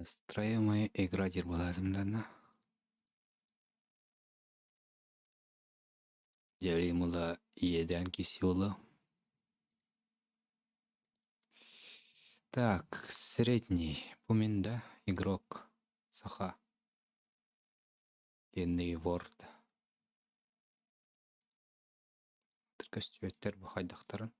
Настраиваемая игра дербаларымдана. Делимула еден кисиола. Так, средний. Пуминда. Игрок. Саха. Енный ворд. Тіркістюеттер бұқайдақтарын.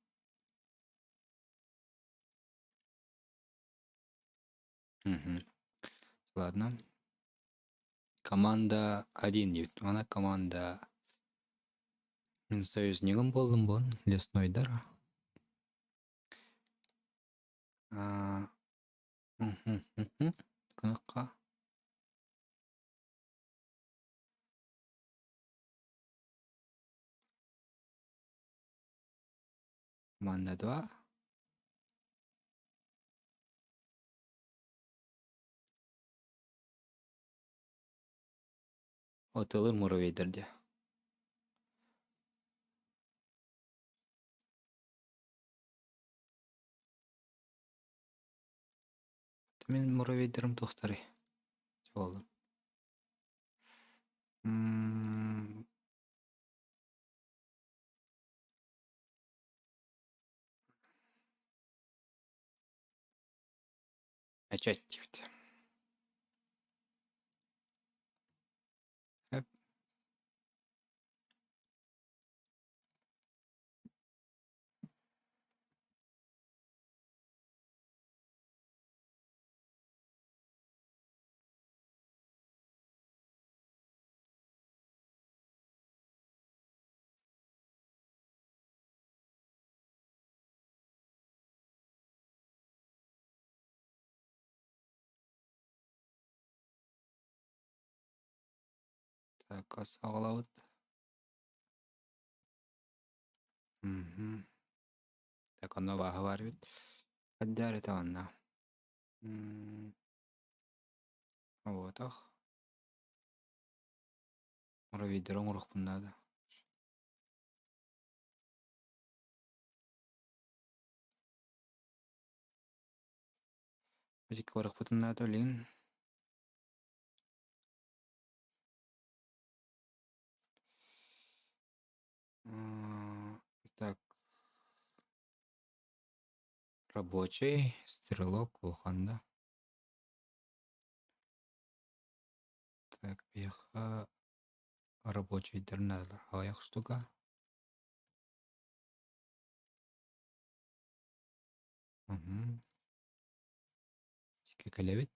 Ладно. Команда 1 дейді. Ана команда... Мен союзнигім болдым бұн. Леснойдар. Кыныққа. Команда 2. Отылыр мұровейдерде. Мен мұровейдерім тоқтары. Жолым. Начать дейді. Так, асағылауыт. Так, оно бағы бар бет. Қаддар еті онна. Вот ақ. Мұровейдерің ұрық бұндады. Өзікі ұрық бұтындады өлейін. Так. Рабочий. Стрелок. Волханда. Так, беха. Рабочий дерназлар. Аяқ штука. Сіке кәлебет.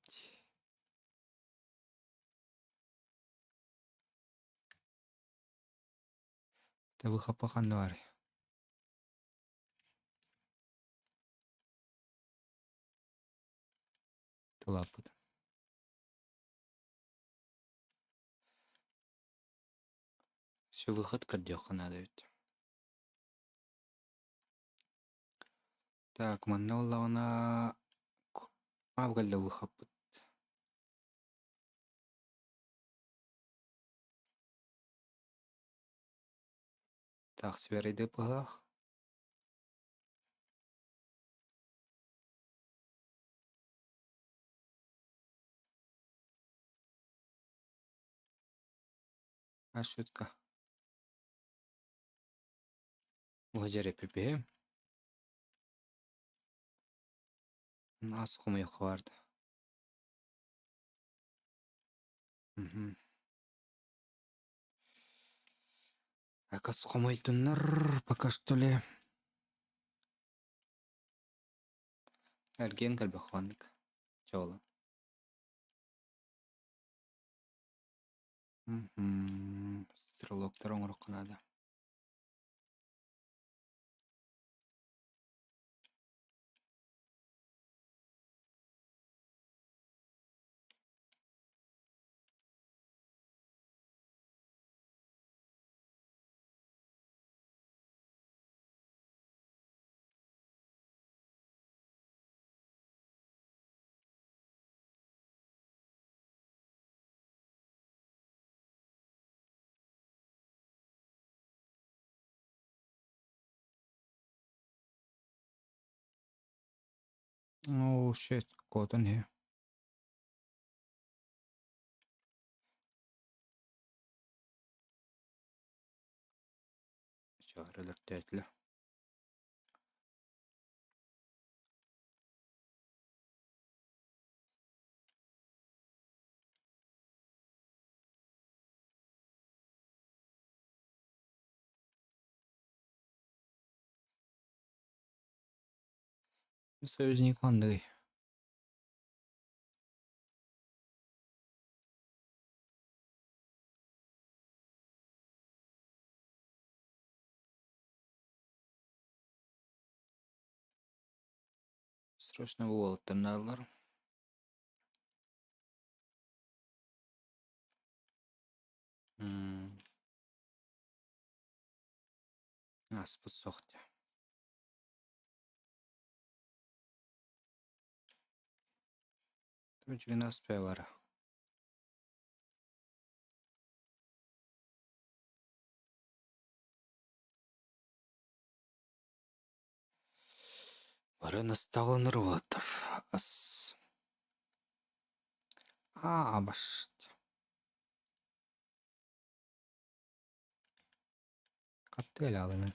Табы қапақанды бар. Тулап бұд. Все выход кардioқа надо ведь. Так, манна олағына... Авгалда выход бұд. Так, сверейді бұлақ. Ашутка. Уғажар епіпе. Асы құмы еқі барды. Акас құмайтынлар пока что ли. Әрген кәлбі қуандық. Жауылы. Стрелоктар оңырық қынады. Oh shit, cotton here. Çağrılır. Союзник андай. Срочно болаттырналар. Аспы соқты. Төчігін аспай бара. Бары насталыныр болаттыр. Ас. Башт. Қатты әлі алымен.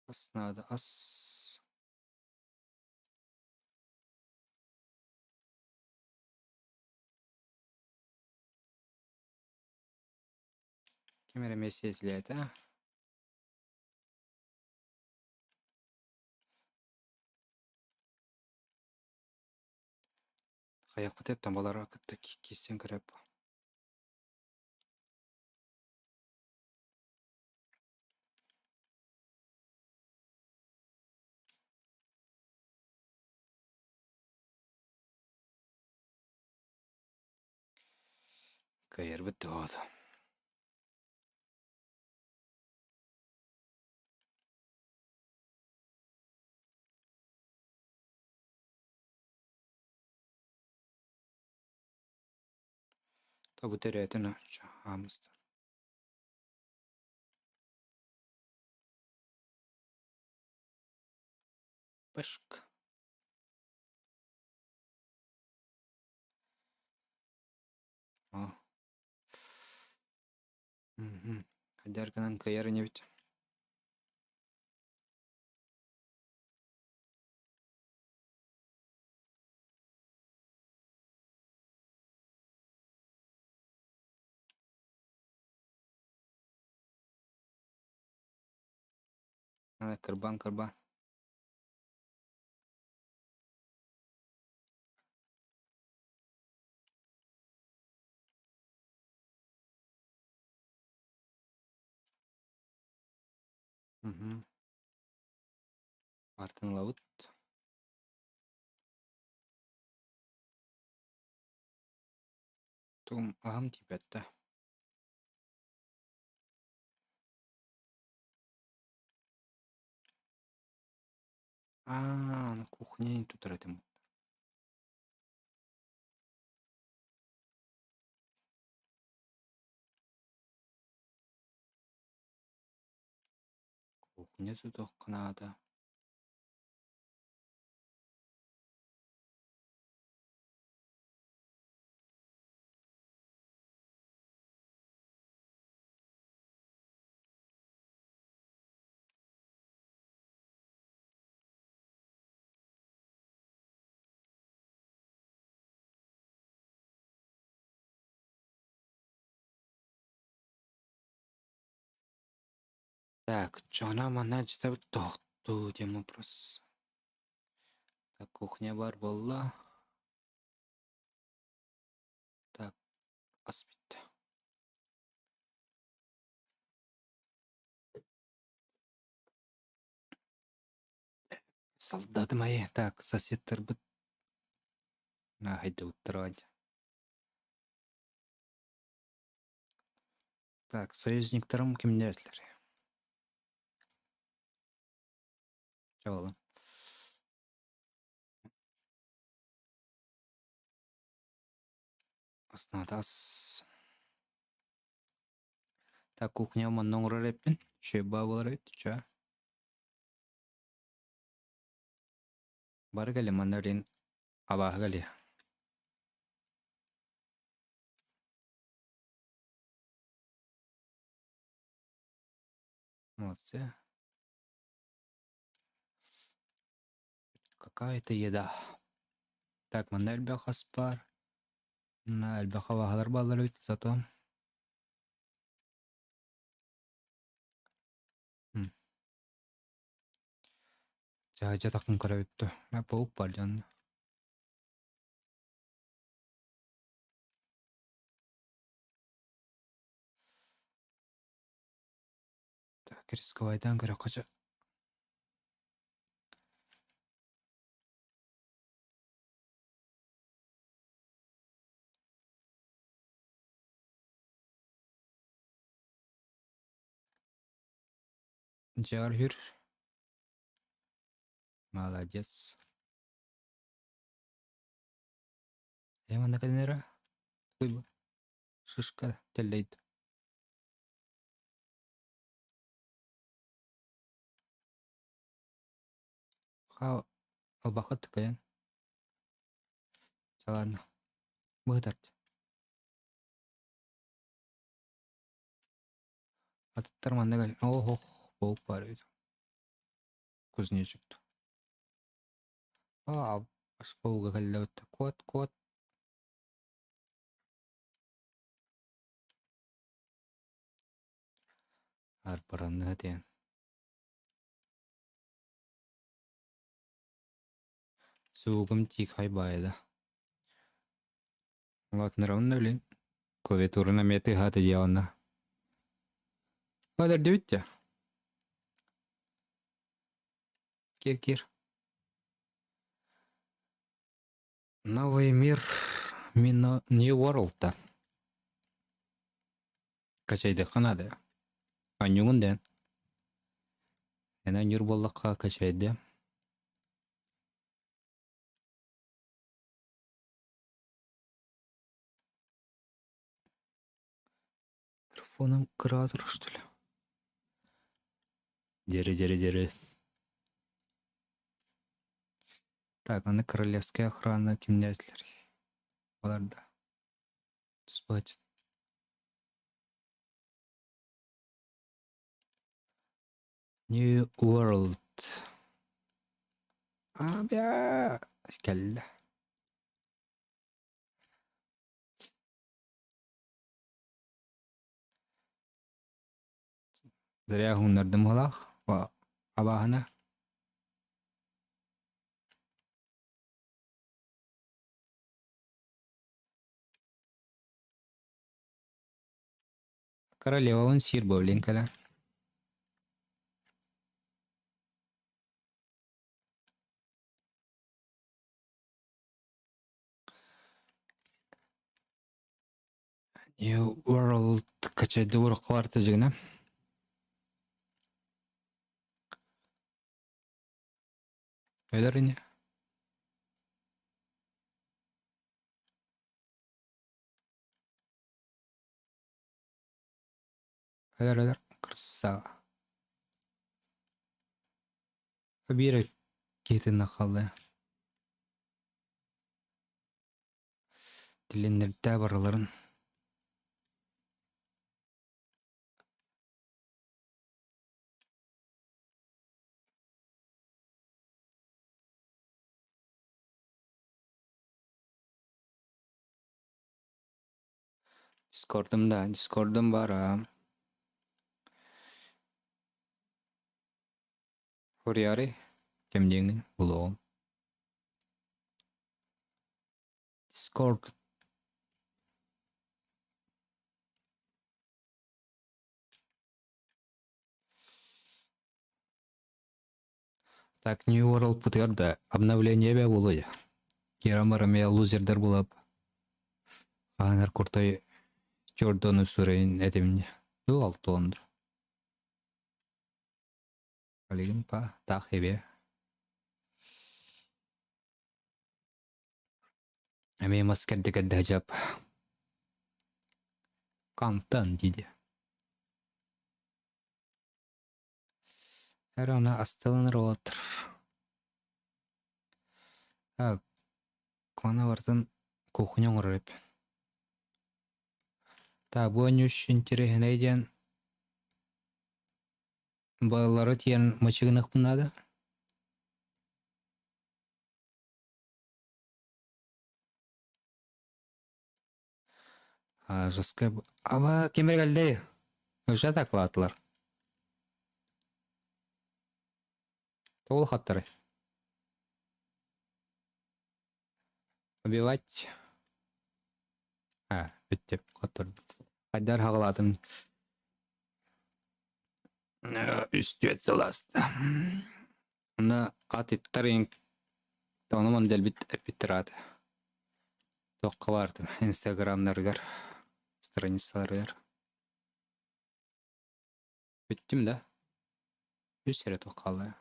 Аснады. Ас. Кемері месетіледі. Қаяқ бітет тамбаларға күтті кестен көріп. Кайыр бітті олды. Табы тәрәтіні амызды. Башк. Қадарғынан кайыр не бит. Ана кырбан. Артын лаут. Том ағым типетті. На кухне тут ретим. Кухне тут оқынады. Так, чона манаж да тоқту дем вопрос. Так, кухня бар болла. Так, ас бітті. Солдаты мои. Так, соседтер бит. Хайда отырады. Так, союзниктарым кімдерлер? Жауылым. Аснады ас. Так, кухня маннан ұрар еппен. Şeba bolar ötçü. Bar geli mandarin abah geli. Молодцы. Какая-то еда. Так, манда әлбәхас бар. На әлбәха вахалар балар өт зато. Жа такын кара өттү. Ма паук бар жан. Так, рисковайдан кара кача. Жар хүр. Молодец. Манда калнера. Куйба. Шишка теллейт. Ха албахат каян. Ладно. Быгытарт. Аттар манда кал. Ого, паук бар өйдü. Кузнечикту. Аш пауга калла өттü. Кот. Арпаранны тен. Сугум тихай байда. Латнырауна блин. Клавиатурна меты хаты явна. Кадыр дөйтті. Кир. Новый мир. New World-та. Качайды қанады. Анюңынден. Әна нүр боллаққа качайды. Микрофоном кратер, что ли? Дери. Так, аны королевская охрана кимнәсләр. Аларда. Спать. New World. Бя. Скелле. Зря гуннардым халах. Абахана. Королева он сир бовлинкала. New World качайды урак кварты жигна. Öyle Öyle. Красава. Бирі кетіні қалды. Дилендерді бараларын. Discord'um var. Huriyari. Кемдеңін бұлуым. Discord. Так, New World путырды. Обновление бе болуды. Керамарам я лузердер булап. Анар куртай Jordan'u süreyin edimni. Bu altı ondur. Aligin pa tahibi. Emi maskerde kadda hacap. Kantan dedi. Her ona astılınır olatır. Ha, kona vartan kuhunya ngorep. Ta bu anyuş interehine eden баллары тиен мачыгынак bunada. Жаска ава кемер geldi. Öşe taklatılar. Тол хаттары. Убивать. Бүттеп хаттар. Кайдар хагалатын. Üstüet salasta. Una atittarin tonuman delbit epitrat. Тоққа бардым. Инстаграмдаргар, страницаларгар. Бүттім да. Үз сере тоққалы.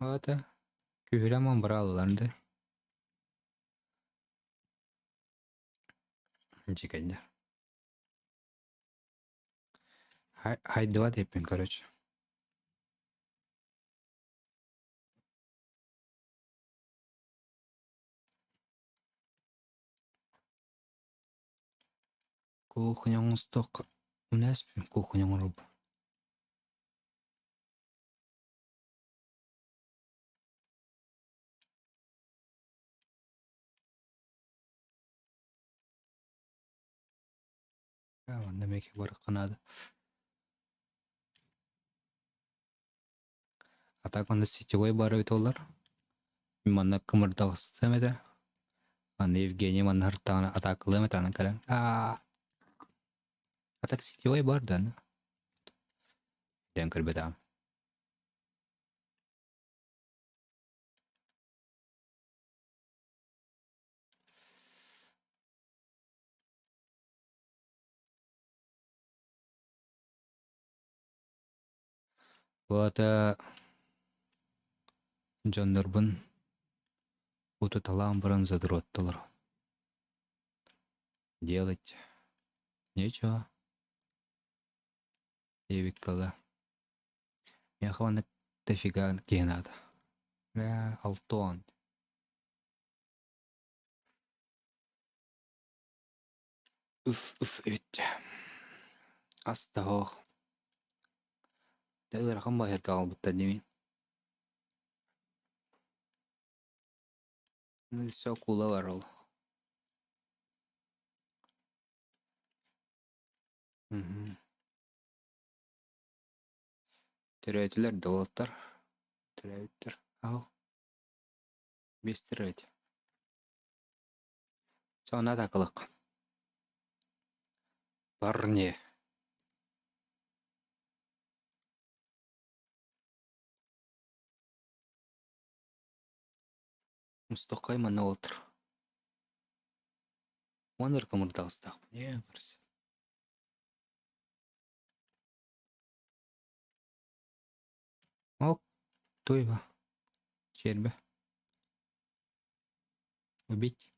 Ата күйрәмон бұралыларынды. Жекенде. Хайдыва деппен, короче. Кухняң сток. Унеспен кухняң руб. Анда меке бар қанады. Атаконда сетевой бары бит олар. Манна кымырдагыс семеде. Аны Евгений манна хыртагына атакылы метанын калан. Атак сетевой бар да. Ден кырбедам. Вот Джондарбын уту талам баран задроттылар. Делать нечего. Евик тала. Я хванак дофига генада. Алтон. Үт. Астаох. Дәгәр хamba herka alбытта демин. Все кула var ol. Терәйтеләр дәвлаттар. Терәйттер. Ау. Бестерәйт. Сона такылык. Барне. Мустакай мана отыр. Оныр кымырдағыстақ. Не бірсі? Ок, тойба. Чербе. Убить.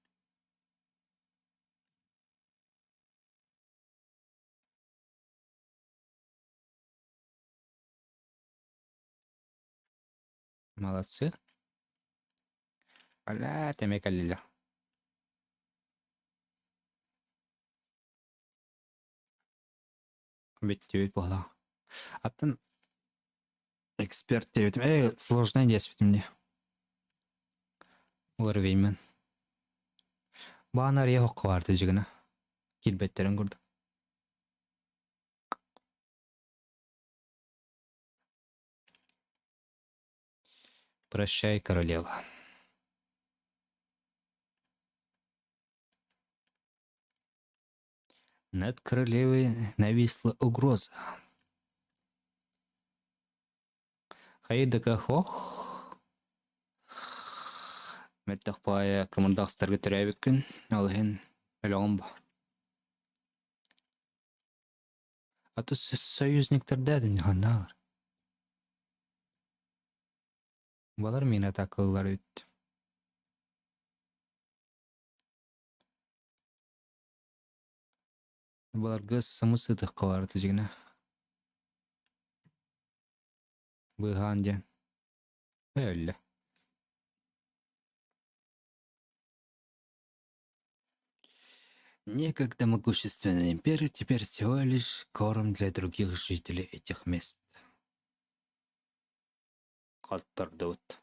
Молодцы. Аля, темек аллилер. Беттебет бала. Аттан эксперт дебетим. Сложное действие мне. Уровень. Баанар я хоққа барды жігіні. Келбеттерін көрді. Прощай, королева. Над королевой нависла угроза. Хайдака хох. Мәттіқ бая кымырдақстарға түрәбіккін. Алығын әліғын ба. Аты союзниктер дәдім нағанағыр. Балар мен атақылылар өтті. Буларга сымыс ытык каларды жигине. Быхан ден. Öyle. Некогда могущественная империя теперь всего лишь корм для других жителей этих мест. Каттарды вот.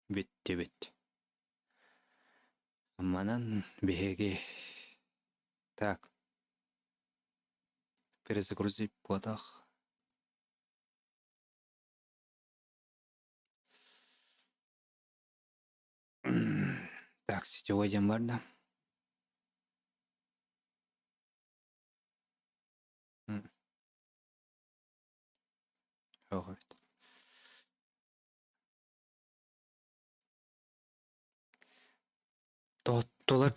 Бит. Манан беги. Так. Перезагрузить потах. Так, сетевой демар, да? Ого. Тоттулар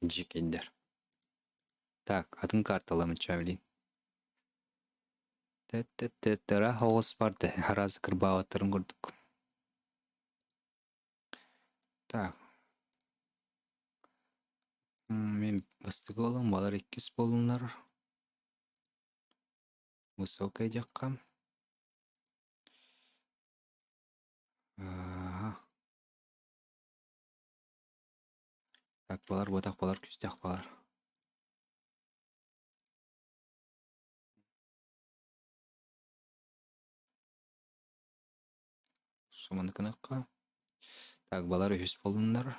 жикендер. Так, атын карталамы чавлин. Тара хоғыс барды. Харазы кырбауаттарын көрдік. Так. Мен бастығы олым, балар 2 болынлар. Высокая жаққам. Так, балар, ботақ балар, күстек балар. Суманы кыныққа. Так, балар 100 болынлар.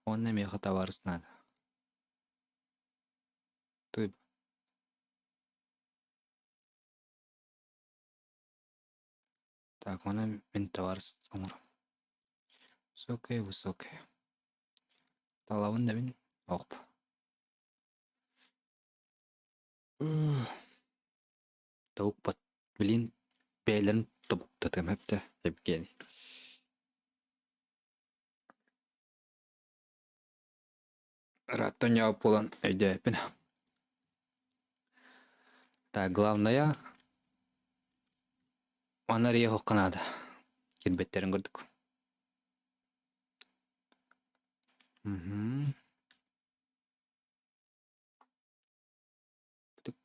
Онна меха товарысынады. Той. Так, она мен товарыс оңыр. Высокая. Талауын да мен оқып. Тауық бат. Білін бәйлерін тұбықтатым әпті. Евгений. Раттон яуып болан өйде әпін. Так, главная. Анар еғі қынады. Келбеттерін көрдік.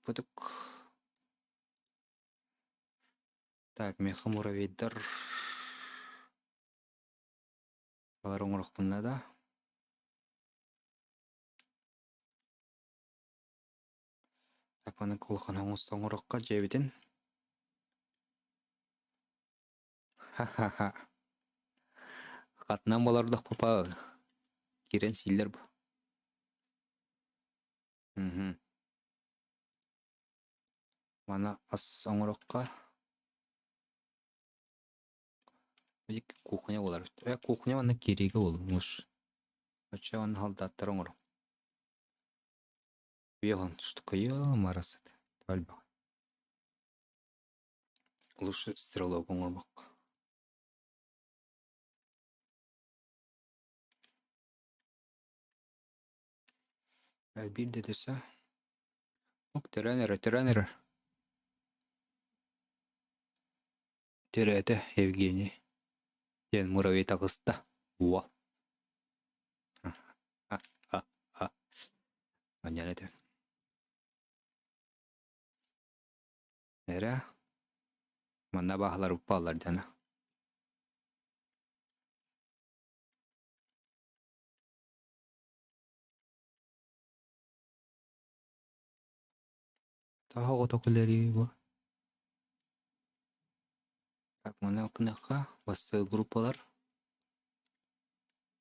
Пұтық. Так, меха муравейдер. Балар оңырақ бұнда. Так, оны қолқан оңысты оңыраққа жебеден. Ха-ха-ха. Қатынан болардық папа. Керен силдер бұ. Мана ас оңыраққа. Кухня олар. Кухня оны керегі олмыш. Оча оны халдаттар оңыры. Веған штукайы марасады. Тальба. Лучше стрелок оңырмақ. Bir de dese. Ok, тренер. Тереді Евгений. Ден муравей тағысты. Уа. Аньян еті. Әрі. Манна бағылар ұппалар дәні. Тағы ғота күлері бұ. Так, мана оқынаққа басты группалар.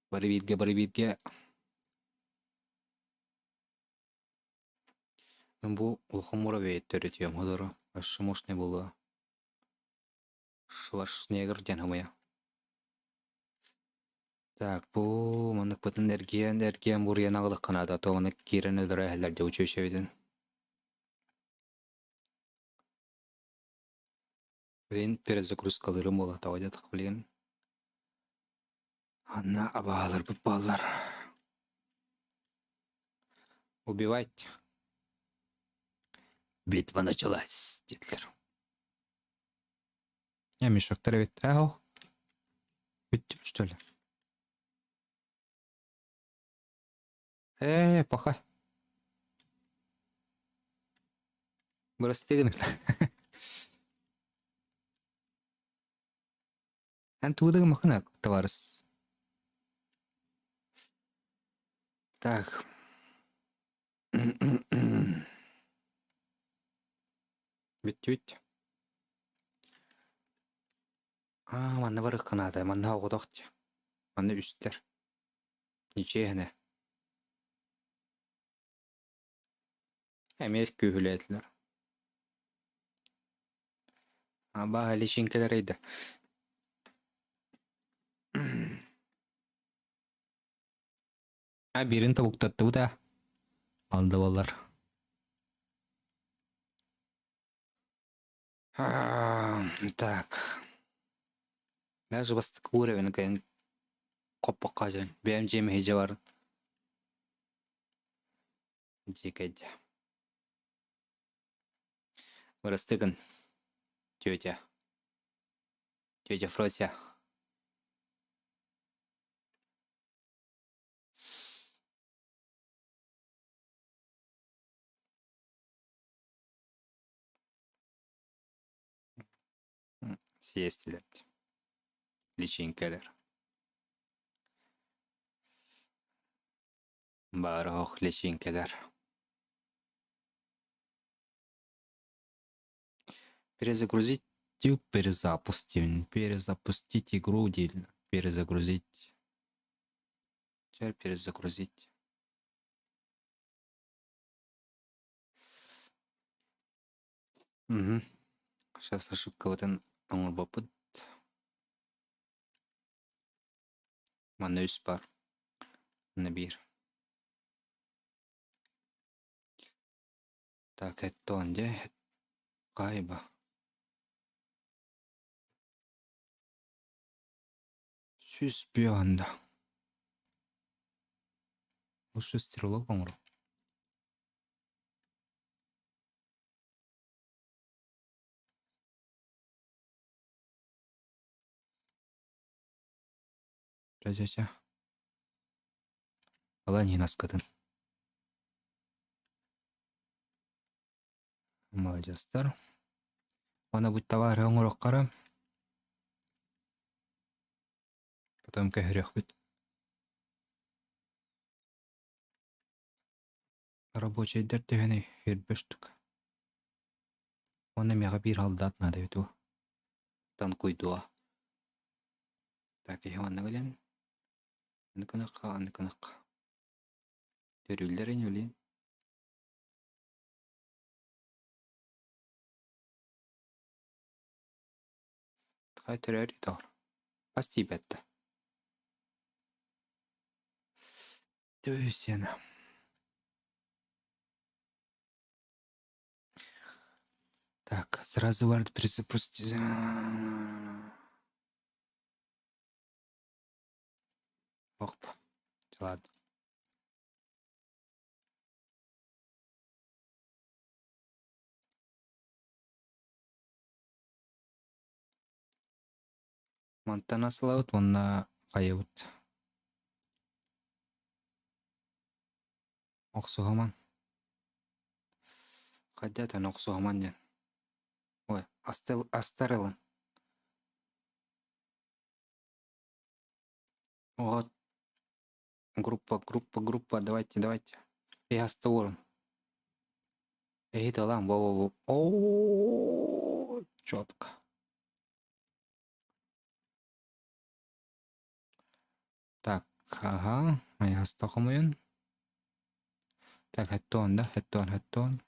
Бары бетге. Мен бұл ұлқы муравей түретем. Одыры. Ашы мошны болу. Шваршнегер ден хамая. Так, бұл манық бұтын әрген бұриян ағылық қанады. Ато маны керен өдірі әлерде учешеведен. Вен перезагрузкалырым бола тауайда тақпылген. Анна абағалар бұппалар. Убивать. Битва началась, дедлер. Я мешок-то ведь. Ау. Ведь что ли? Пахай. Burası değil. Ben tuğda makına tavarız. Так. Bitti. Manna barık kanada. Manna oğudakça. Manna üstler. Niçe. Hem eski hületler. Ama hali şinkeleriydi. Ha birini tavuklattı bu da. Aldı vallar. Так. Даже бастык уровень кайын коппа кажан. Бәм жеме хеже бар. Жекеде. Вырастыгын. Тетя. Тетя Фрося. Сиестилер. Личинкелер. Бары ох личинкелер. Перезагрузить тюб, перезапустить игру отдельно. Перезагрузить. Теперь перезагрузить. Угу. Сейчас ошибка вот он бапыт. Мана үс бар. На бир. Так, это он, де? Кайба. Сүз бүй анда. Лучше стрелок умру. Жа. Ала не наскатын. Молодецтер. Ана будь товары оңырық қара. Потом кәхірек бит. Рабочий дәрт дегені ербештік. Оны меға бір алды атмады бит о. Тан куйдуа. Так, ihe анны көлен. Анны кыныққа. Төрүлдерін өлен. Тқай төрәр етауыр. Пасти бәтті. Төсені. Так, сразу вард перезапустить. Опа. Ладно. Монтана слаут, онна қайыбыт. Оқсуғаман. Қайдатан оқсуғаман ден. Ой, астарылын. Вот. Группа. Давайте. И астаурын. Эй, да лам, во. О, четко. Так, ага. Ай, астақымайын. Так, хэттон да, хэттон.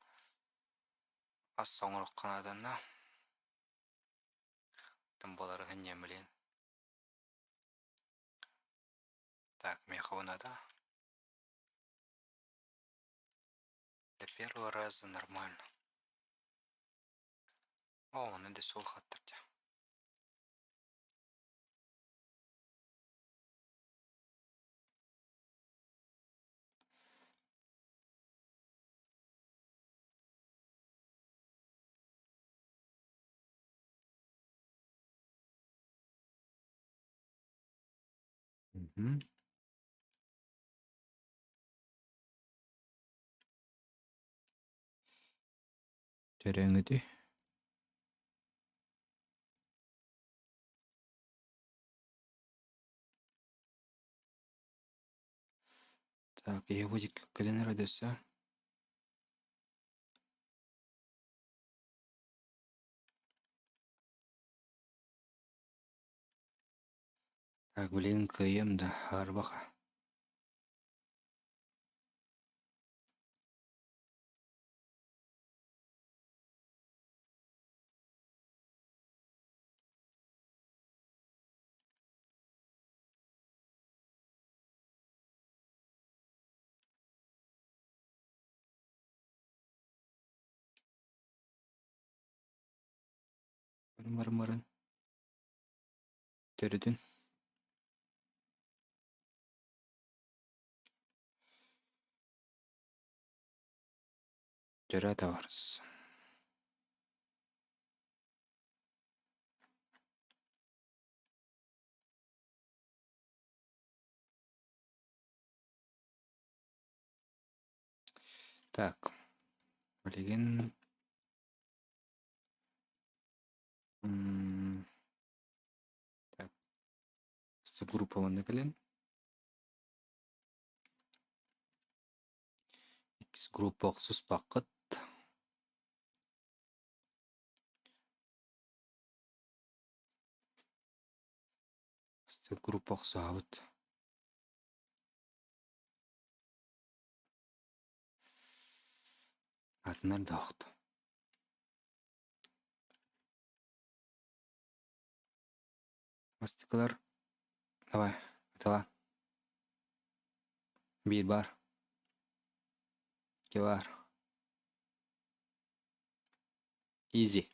Ас соңырық қанаданна. Тымбалары ғыннен білен. Так, меховна да. Для первого раза нормально. О, надо сол хаттырды. Тереңіді. Так, еводик кілен радиосы. Так, блин, кыйым да арбаға. Мырын. Төрүдүн. Жара табарыз. Так, блин. Так, сгруппованный кілен. X группа оқсыз бақыт. Группа оқсы ауыт. Атынар да оқты. Мастықлар. Давай, атала. Bir бар. 2 бар. Easy.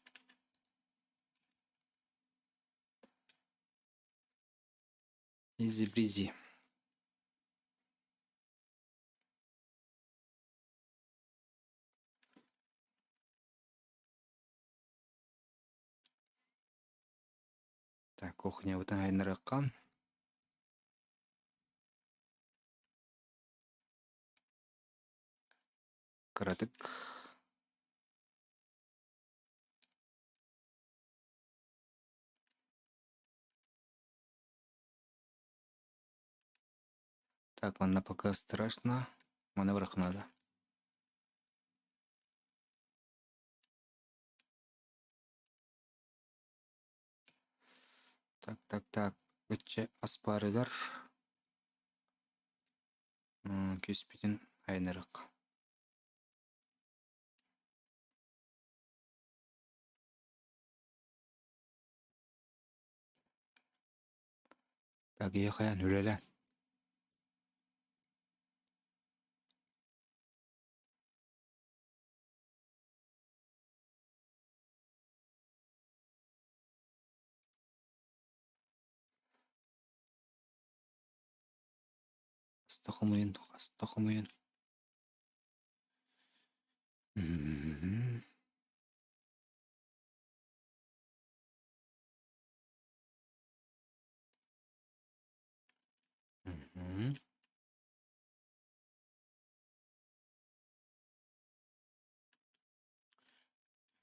Easy breezy. Так, кухня вот айнырыққан. Кыратык. Так, манна пока страшно. Маневрах надо. Так. Өтче аспарыгар. Кеспетін айнырық. Так, ие қаян өлелі. Астықымайын.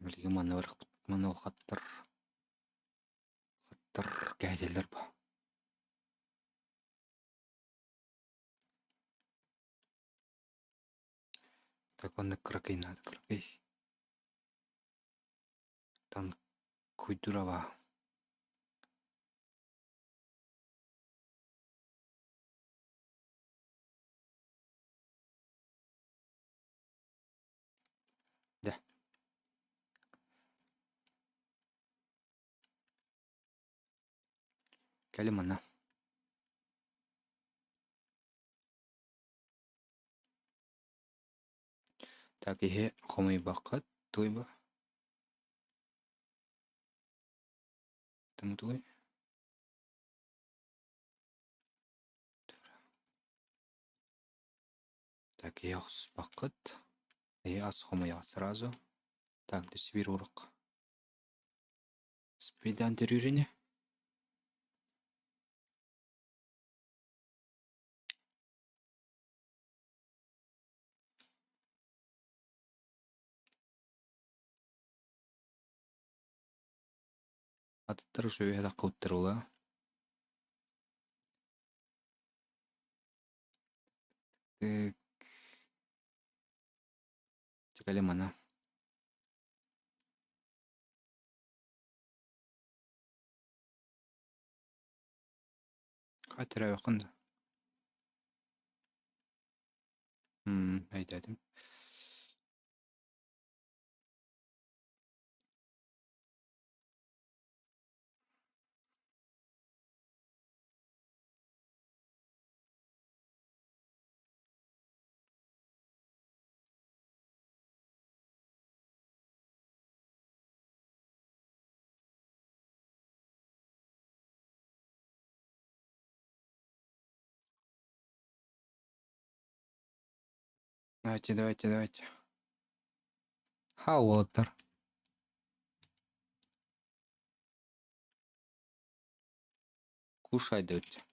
Білге маневр хаттар кәделер ба. Так, ванна кракей надо, кракей. Там куйдурава. Да. Кәлем ана. Так, ие қомай бақыт, той ба. Тымы той. Так, ие оқсыз бақыт. Ие ас қомайға сразу. Так, десвир ұрық. Спейдан түрюрене. Аттар жөйе да кауттырула. Так. Тикали мана. Катыра якында. Айтадым. Давайте. Water. Кушай дөт.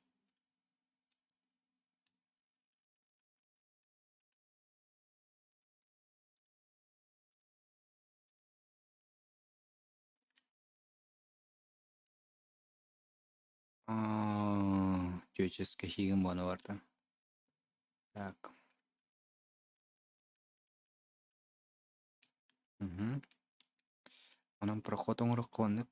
Теческа хигин бана варта. Так. Анан проход оңырық қуандық.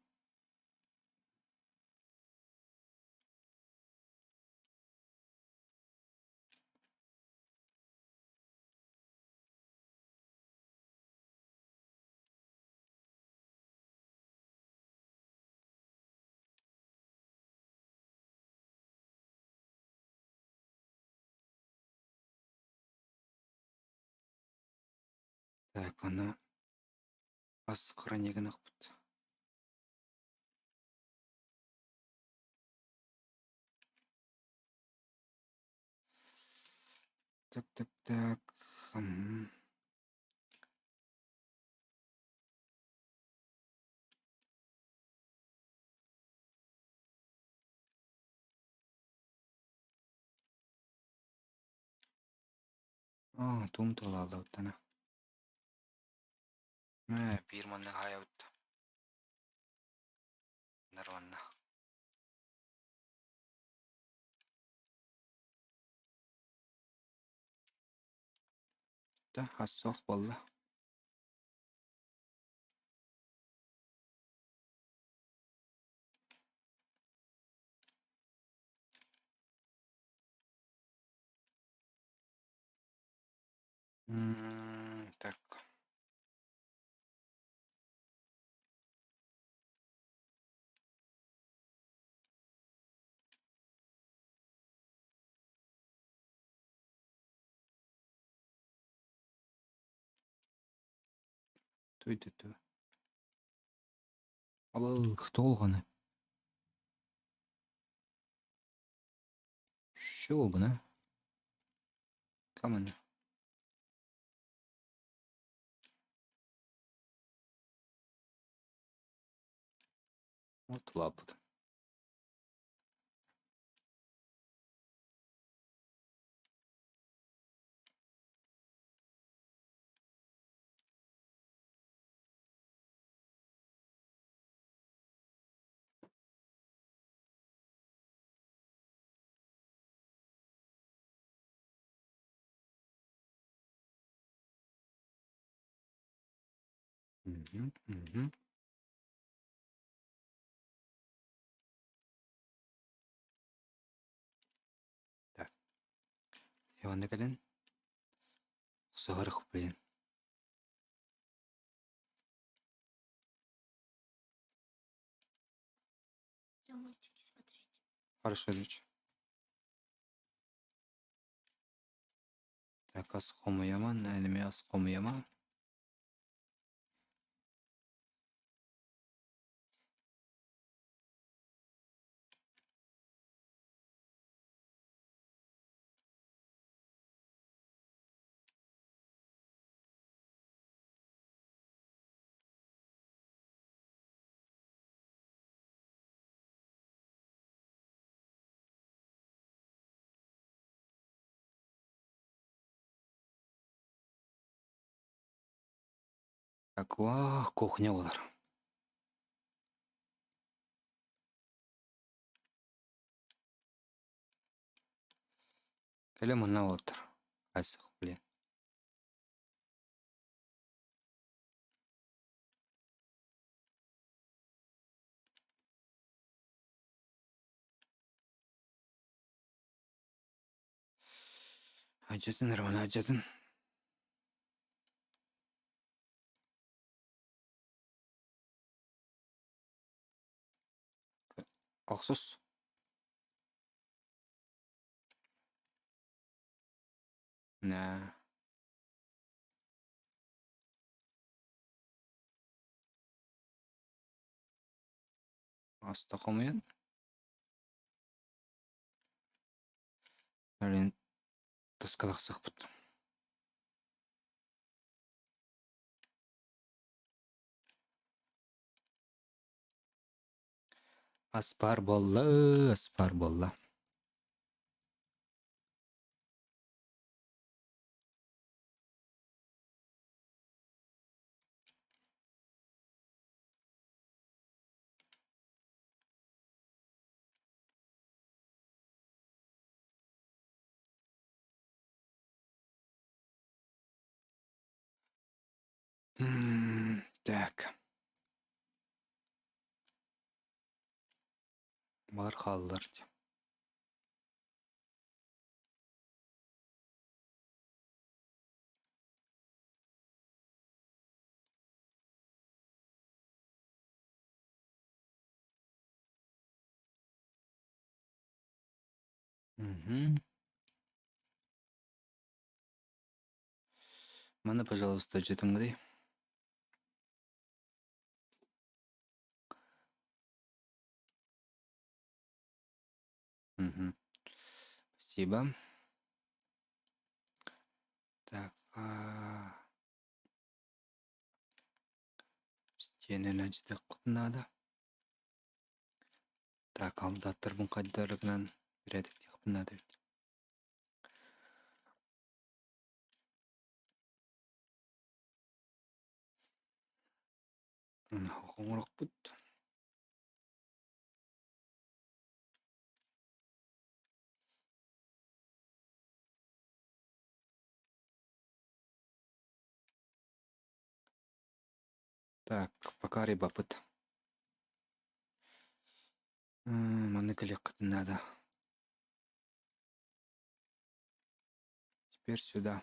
Так, ана асқыра неген ақпыт. Так. Тум толалды оттана. Bir manna haya uttu. Нарванна. Да, ассоқ болла. Так. Тойды. Абыл, толғаны. Шолғына. Каманы. Вот лапыт. Так. Яванда кәден. Құсығырық білен. Мультики смотреть. Хорошо, дочь. Так, асқомы яман, әліме асқомы яман. Так, кухня олар. Теле мына отыр. Асық, блин. Acıdın Erman, acıdın. Oxus. Ne? Asta koymayın. Erин тыскалақ сықпыт. Аспар болла, аспар болла. Так. Бар қалалар. Мана, пожалуйста, жетіңгідей. Спасибо. Так. Стенен ажыдық құтынады. Так, алдаттырбын қайдарығынан біредік тек бұнады. Қоңырақ бұд. Так, покари бапыт. Маны кілек құтынады. Теперь сюда.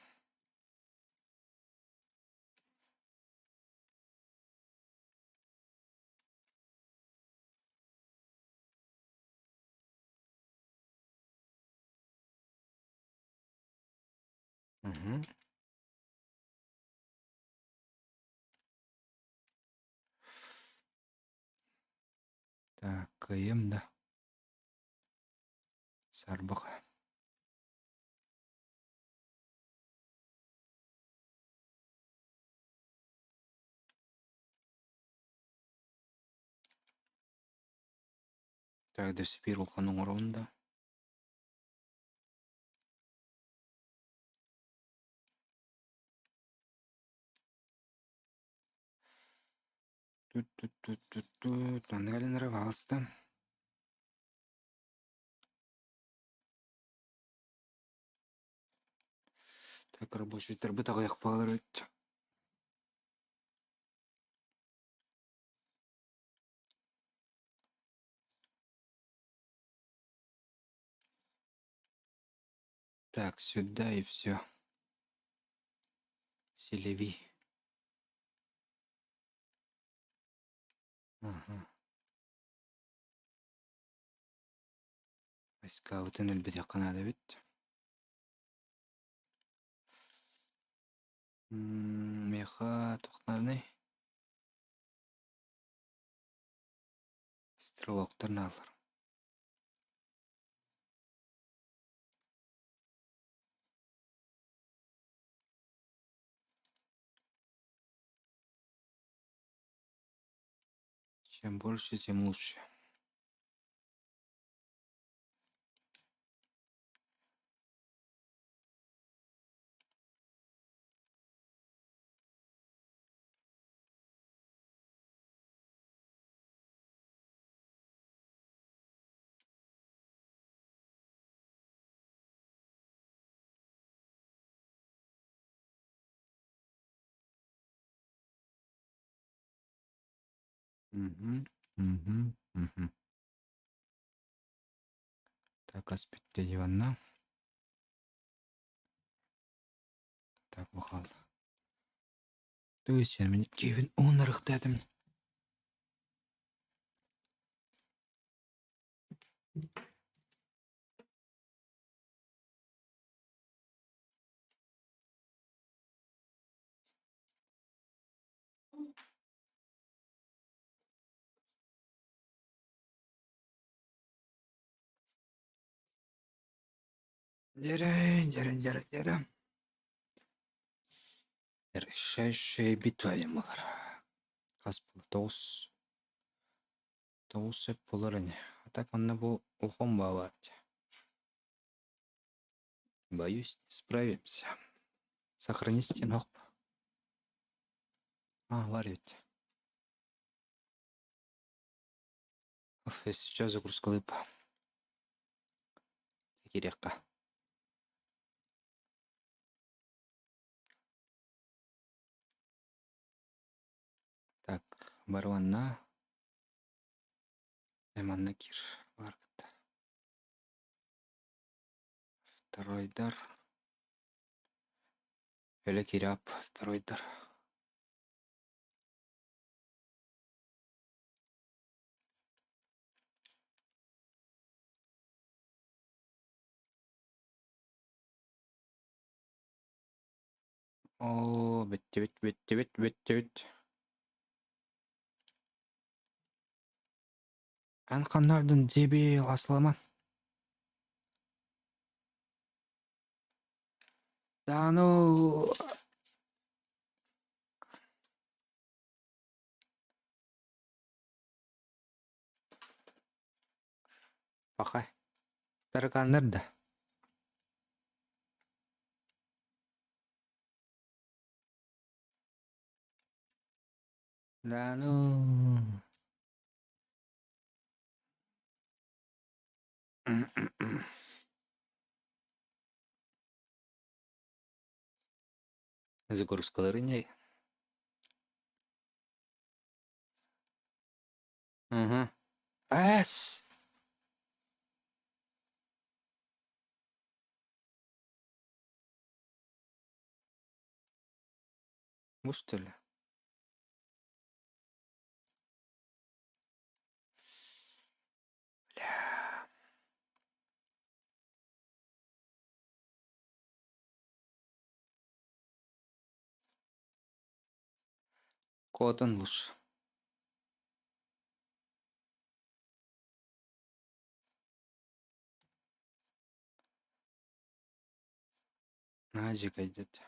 Так, кайым да. Сарбық. Так, да спир ұлқаның орында. Тут. Андгалин рывалысты. Так, рабочий тербіт ағаяқ бағалар өтті. Так, сюда и все. Селеви. Ага. Войска утын әлбет яқынады бет. Меха тоқтарны. Стрелоктарны алыр. Чем больше, тем лучше. Мгм. Мгм. Мгм. Так, аспетте диванна. Так, бахал. Төс мен кевин онырық дәдім. Дәрі. Шай битвайым олар. Қас бұл тоғыз сөп болар әне. Атак анна бұл ұлғын бар. Боюсь, не справимся. Сохрани стенок. Var ведь. Если сейчас загрузка лыпа. Кирекка. Так, барванна. Эманна кир. Варгыт. Второй дар. Эле киряп. Второй дар. О, бет. Анқаннардын дебе асылама. Да ну. Пахай. Таргандар да. Да ну. Загрузкалары не. Угу. Эс. Ну что ли? Бля. Котон лучше. Назик идет.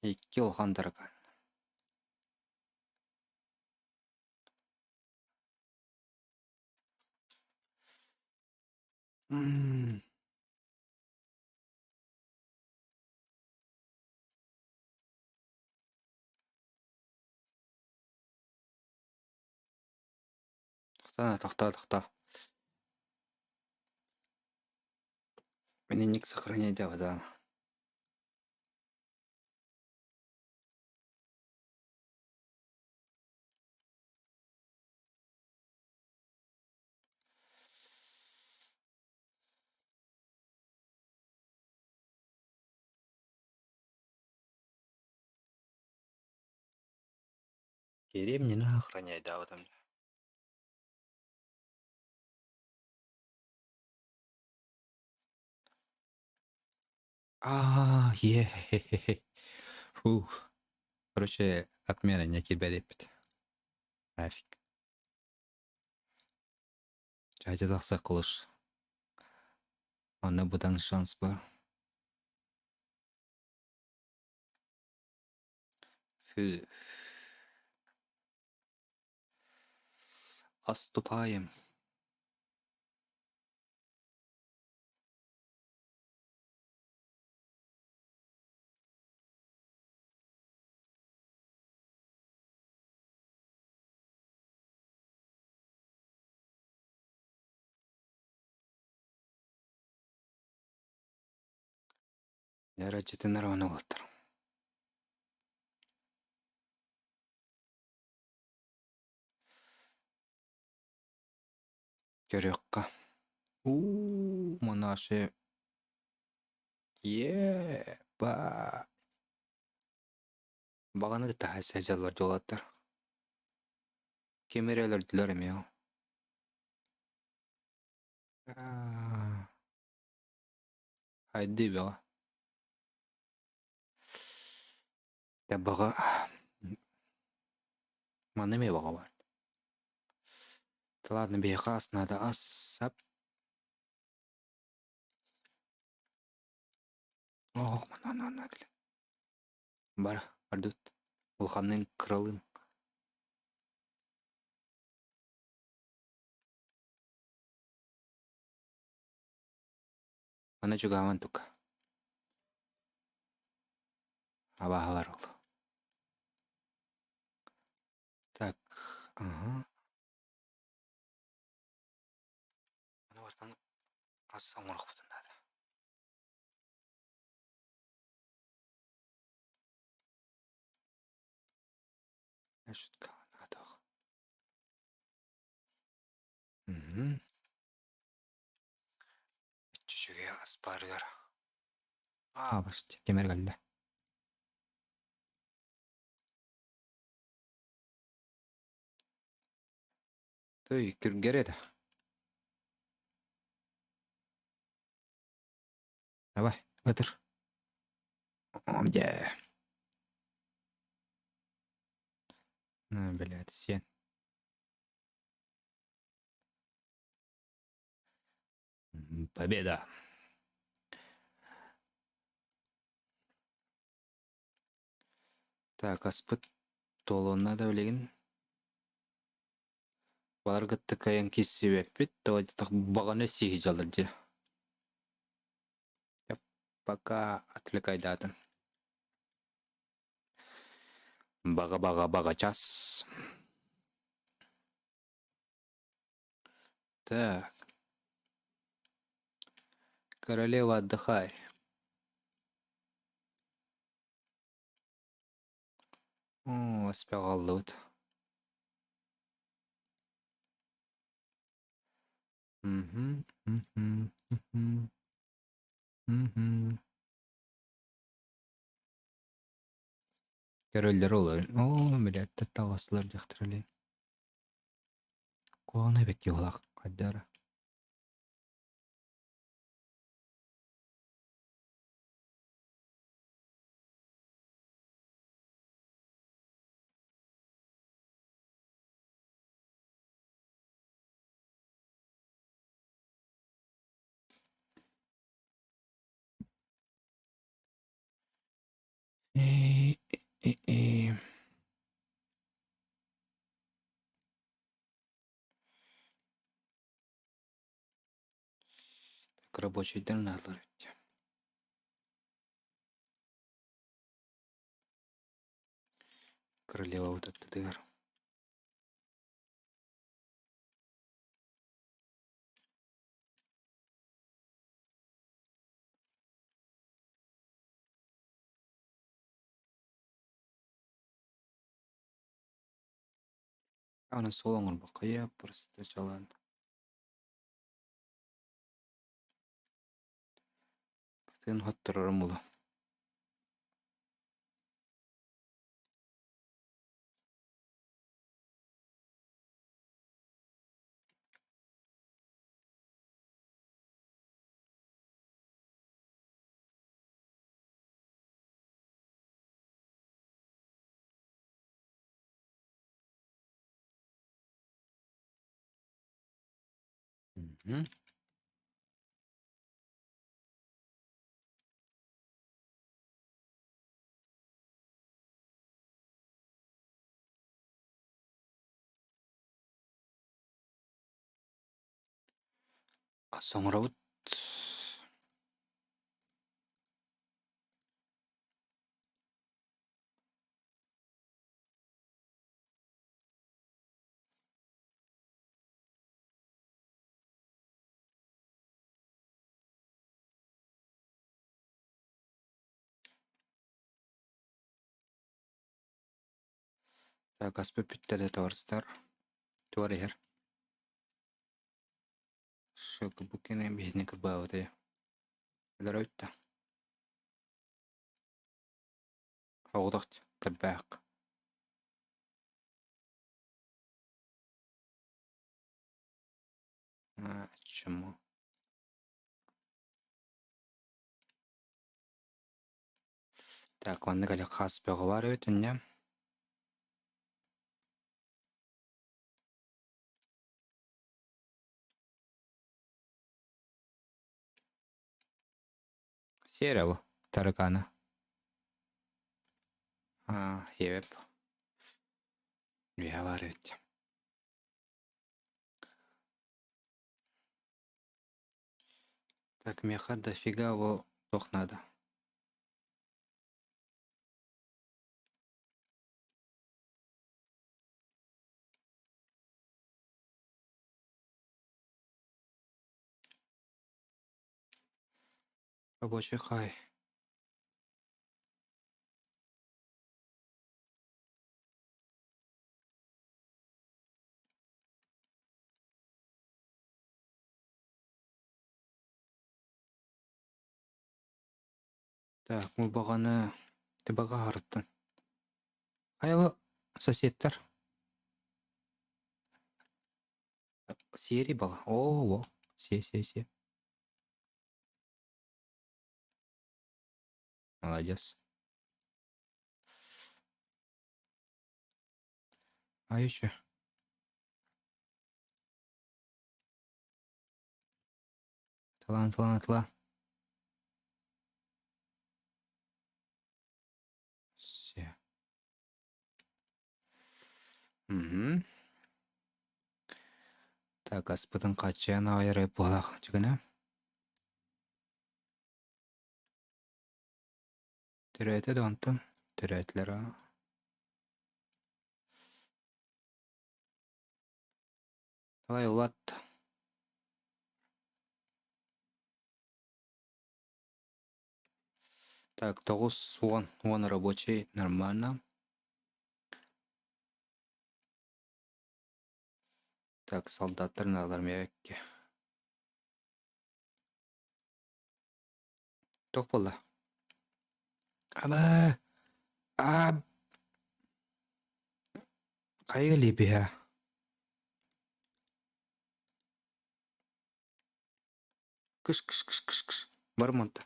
И килл хантерка. Тахта. Мне ник сохранять да. Керем не на охранять да там. Е. Фух. Короче, отмена не киберепит. Нафиг. Жайда тақса қылыш. Аны бұдан шанс бар. Фу. Отступаем. Яра житен араваны болаттар. Көрөкка. Монаше. Ба. Баганы гыта сәҗалар жолаттар. Кемерелер дилер эме. Хайди бага. Да бага. Маны ме бага бар. Ладно, бейхас надо асап. Ох, мана келе. Бар, ардут. Улханның крылын. Ана чугаван тук. Аба бар ул. Так, ага. Ана бартан аса оңрак бутун надо. Шутка надо. Чүчүге аспаргар. Башты кемер галда. Той киргереде. Давай, отыр. Амде. Блядь, сен. Победа. Так, аспыт толуна да билеген. Балар гытты каян киссебеп бит, так баганы сиги жалыр же. Пока отвлекайдатын. Бага час. Так. Королева, отдыхай. О, спягалды вот. Короллер олар. О, блядь, тағасылар жақтыралин. Қуағына бек еғылақ, қаддары. Так, рабочий день надо. Королева вот этот дыр. Ана сол оңыр бақая просто жалан. Тен хаттырарым болу. Соңыра бұт. Так, аспы питтерде товарыстар. Туар ехер. Шөкі бүкене бейіне кірбай өте. Әлер өтті. Оғдақ кірбәқ. Чому? Так, ванны кәлі қас бөгі бар өтіне. Серия бұл. Тарыканы. Ебеп. Вия бар өтті. Так, меха дофига его тох надо. Рабочий хай. Так, мы бағаны тібаға арыттын. Қайғы сосеттер. Сери баға. О, се. Молодец. А еще? Тла. Все. Угу. Так, аспытын қачана айыры болақ. Жүгіні. Түрәйті донтым. Түрәйтлері. Давай, улат. Так, 9, вон рабочий, нормально. Так, солдаттар налар мебекке. Тоқ болды. Аба! Қайғы лебе я? Кыш. Бар монта.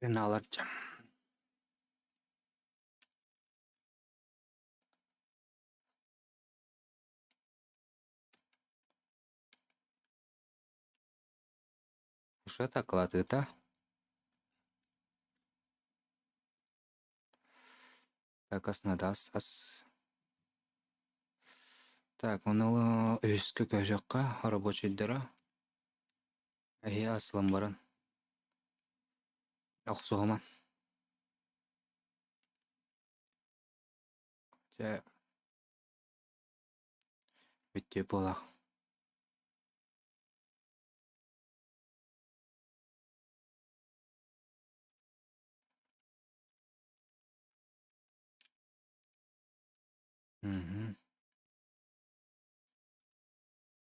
Ben alacağım. Уже таклади, да? Так, аснадас, Так, оны өскі көжекқа рабочийдері. Аслым барын. Ақсуғыман. Бүтте болақ.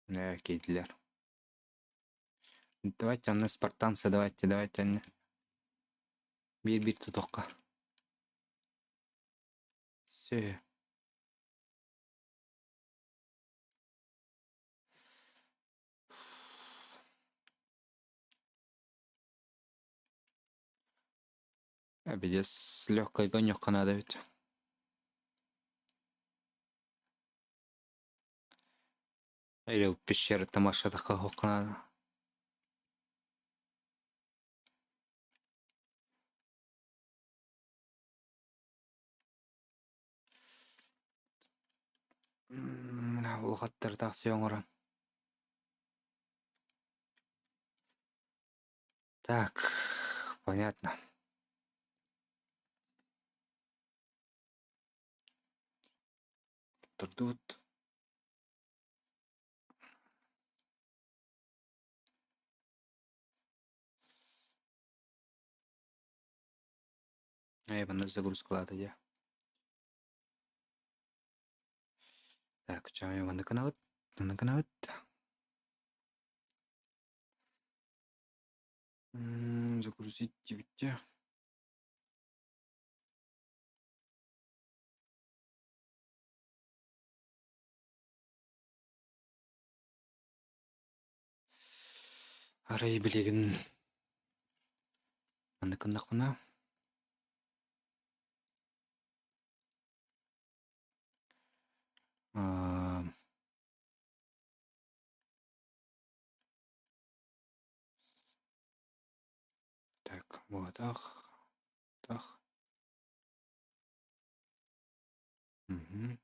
Не, кейділер. Давайте, анны спартанцы, давайте, анны. Bir тұтоққа. Все. Әбеде с легкой гонёққа надо ведь. Или в пещеры тамашада қағоққа надо. Бұл қаттарды ақсы оңыран. Так, понятно. Коттурдут. Бана загрузкалады я. Так, чамай бана канават. Загрузить тебе. Арай билеген. Аны кына. Так, вот, ах. Угу.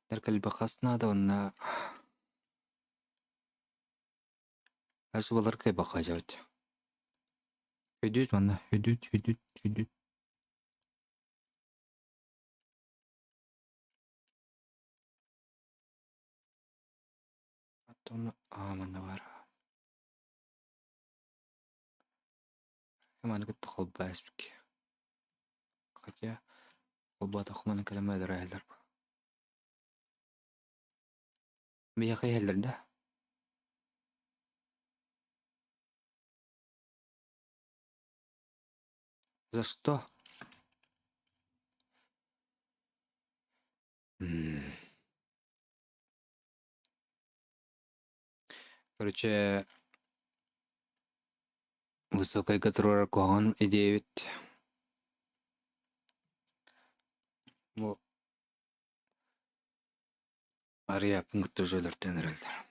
Деркал бахасна да онна. Асы балар кай баха жауд. Хүдүт мана, хүдүт. Атона мана бар. Мана кытты холба эспик. Хотя холба тахманы калама дырайлар. Бия кайялдар да. За что? Короче, высокая которая кон и 9. Бу ария пункт жөлөр тенерелдер.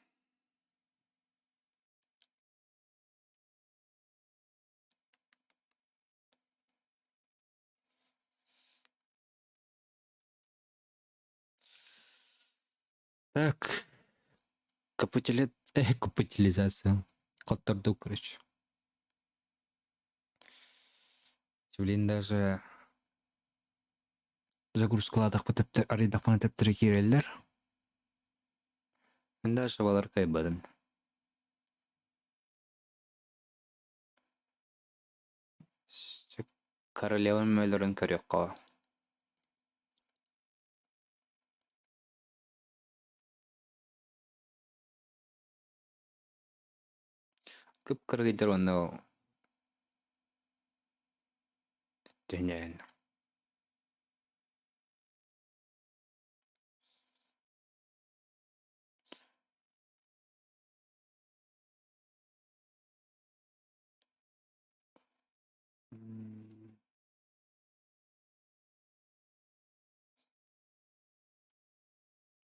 Так. Капитализация. Котторду, короче. Блин, даже загрузкаладах потептер, аридах пана тептер киреллер. Мен даже балар кайбадым. Королеван мөлөрөн көрөк кала. Көп кыргыйдыр оны тенен.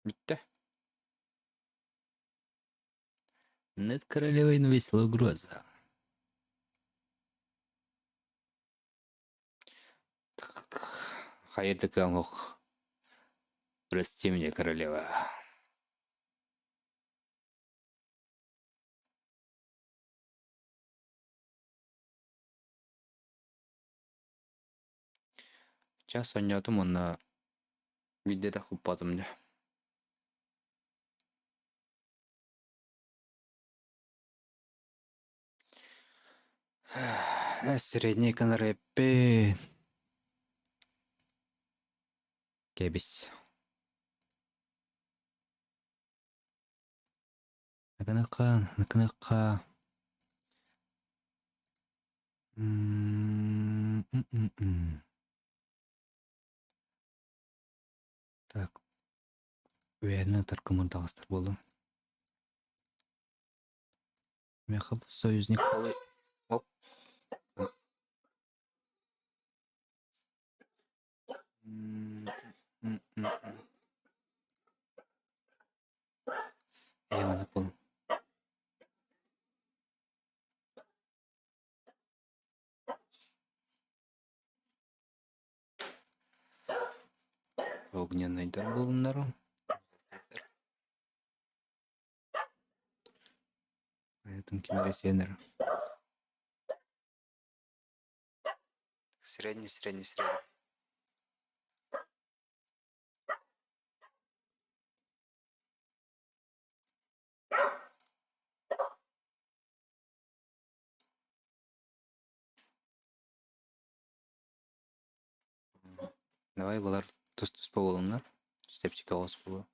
Битте. Над королевой навесила угроза. Хайда камох. Прости меня, королева. Час ойнадым оны видеода хуппадым да. Средний канареппе. Кебис. Наканака. Так. Уверенно таркамын тағыстыр болдым. Меха союзник болой. Оп. Eyvallah bolum. огненныйдар болунар. Поэтому кимересенер. Средний. Давай булар тус болунар. Степчик алыс болу.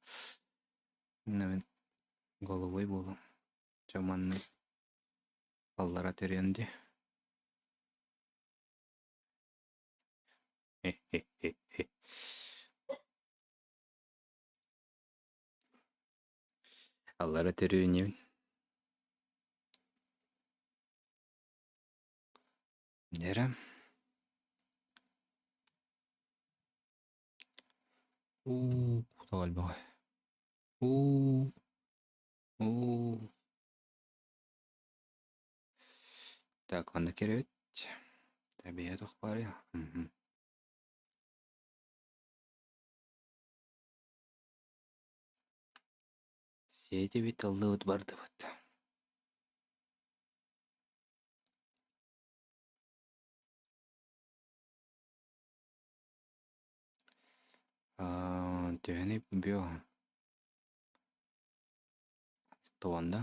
Мен головой болу. Жаманны аллара теренди. Аллара теренди. Нера. Давай бай. Так, анда керет. Табият бар я. Сети бит алды вот барды вот. Төвені бүйо. Тоғанда.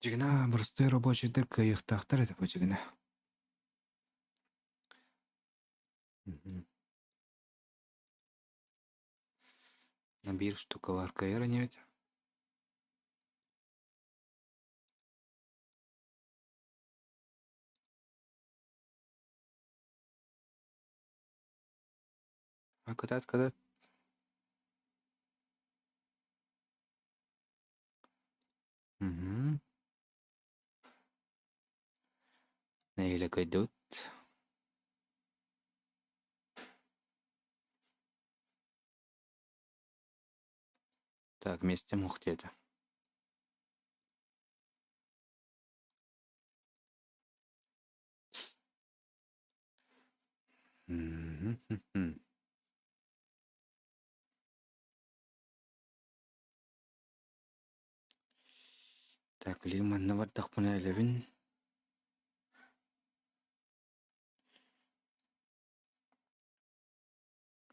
Жигна простой рабочий дырка их тахтар это почигна. На бир штука варка эра не ведь. А когда? Нейле кайдут. Так, вместе мухтета. Так, лимон на вартах пунелевин.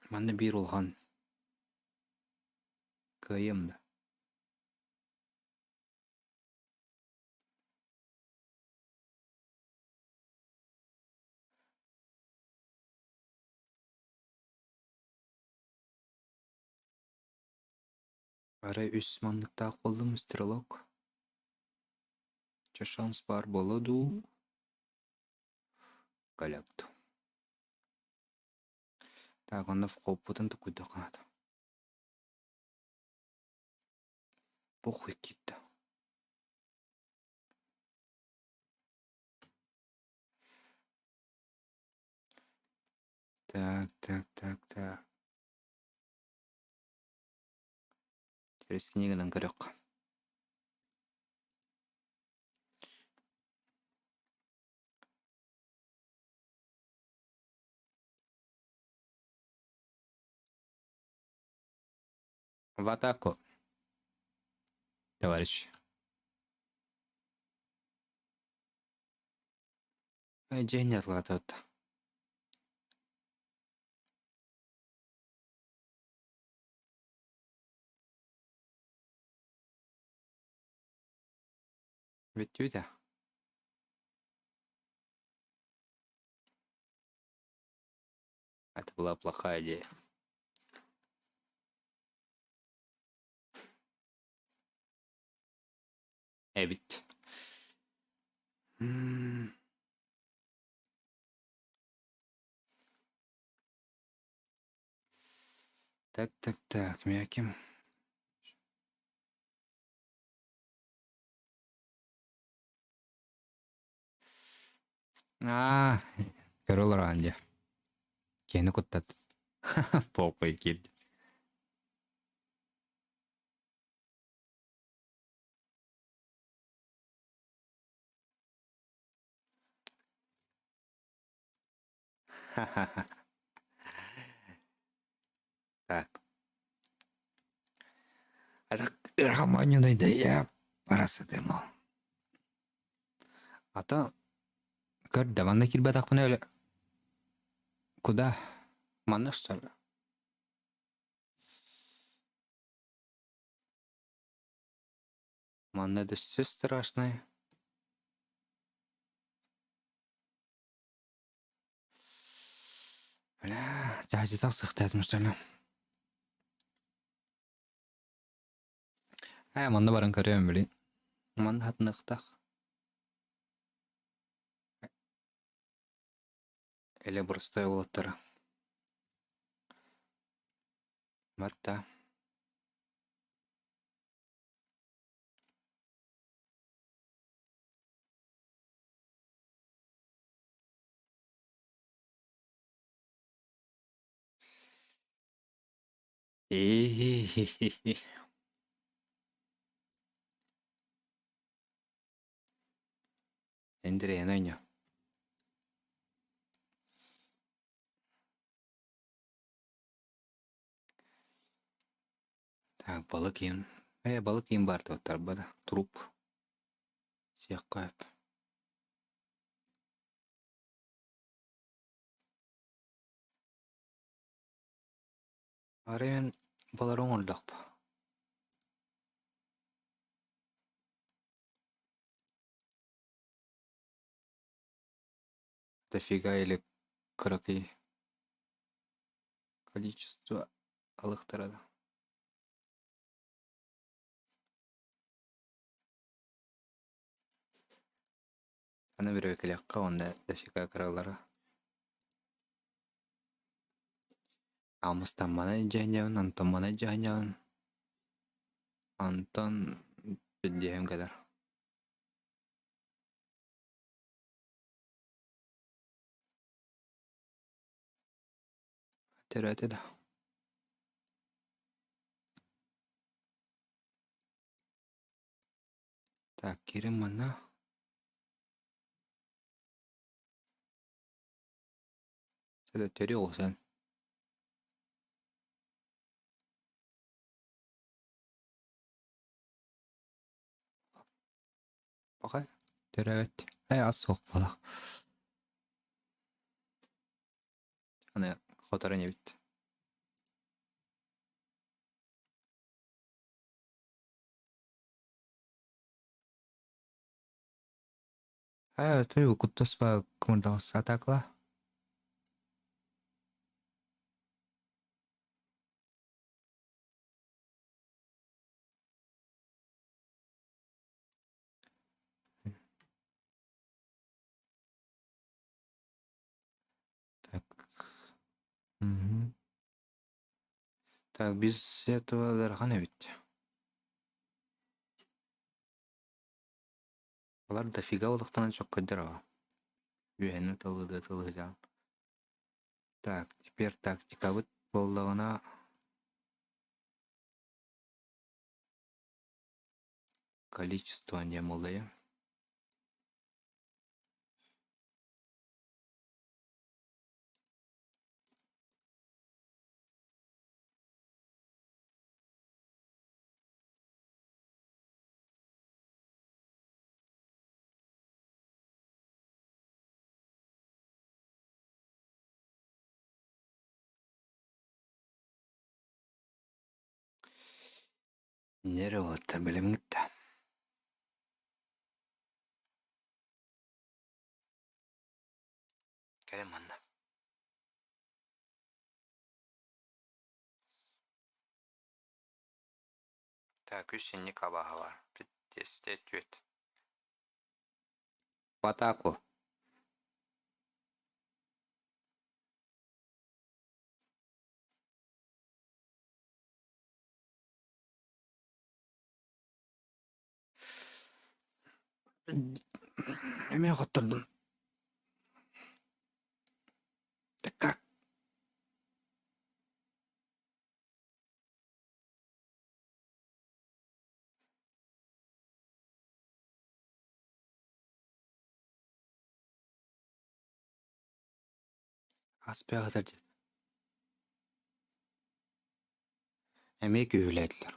Маны бир улган. Кайымда. Арай үс мандыктак болдум стрелок. Шанс бар болоду. Галякту. Так, он в копутан то куда канат. Похуй кита. Так. Через книганы көрөк. В атаку, товарищ. День отлатат. Ведь тетя. Это была плохая идея. Ведь. Так, мяким. Корол ранди. Кені куттат. Попой кид. Так. Это романюдай да я парасетемо. Ата көрдө манда кирбе такмын эле. Куда? Манда что ли? Манда да все страшное. Бля, жажды так сыктадым что ли? Манда барын көрөм били. Манда хатындыктак. Эле бурстой болоттар. Матта. И. Эндире найня. Так, балык ем. Балык ем бар деп бада. Труп. Сияк коюп. Арен балар оңолдокпу. Дофига или кроки. Количество алыктырады. Аны бирөө келекка онда дофига кралары. Амыстан мана жайнабын, Антон мана жайнабын. Антон биддием кадар. Терәте да. Так, кирим мана. Сәдә төре олсан. Бакай. Терәт. Аз соқ бала. Аны котары не бит. Той куттаспа кымырдагыс атакла. Так. Так, без этого дархана бит. Алар дофига олуктан чок көдөрө. Үйәне тылыды. Так, теперь тактика бит болдогуна. Количество не молдая. Нере болот билем гитте. Келем анда. Так, үсенни кабаха бар. Битте түйет. В атаку. Эме коттурдум. Как? Аспягатар. Эме күйүләтләр.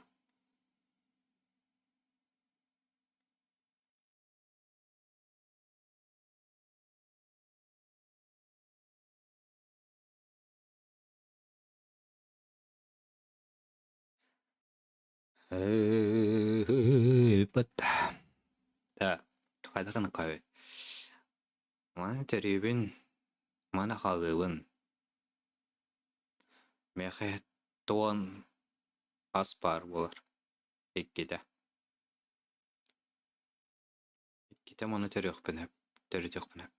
Бат. Та, кайда гына кай. Мана теребин, мана халыбын. Мехе туан аспар булар. Иккиде. Иккиде мана терек пенеп, терек пенеп.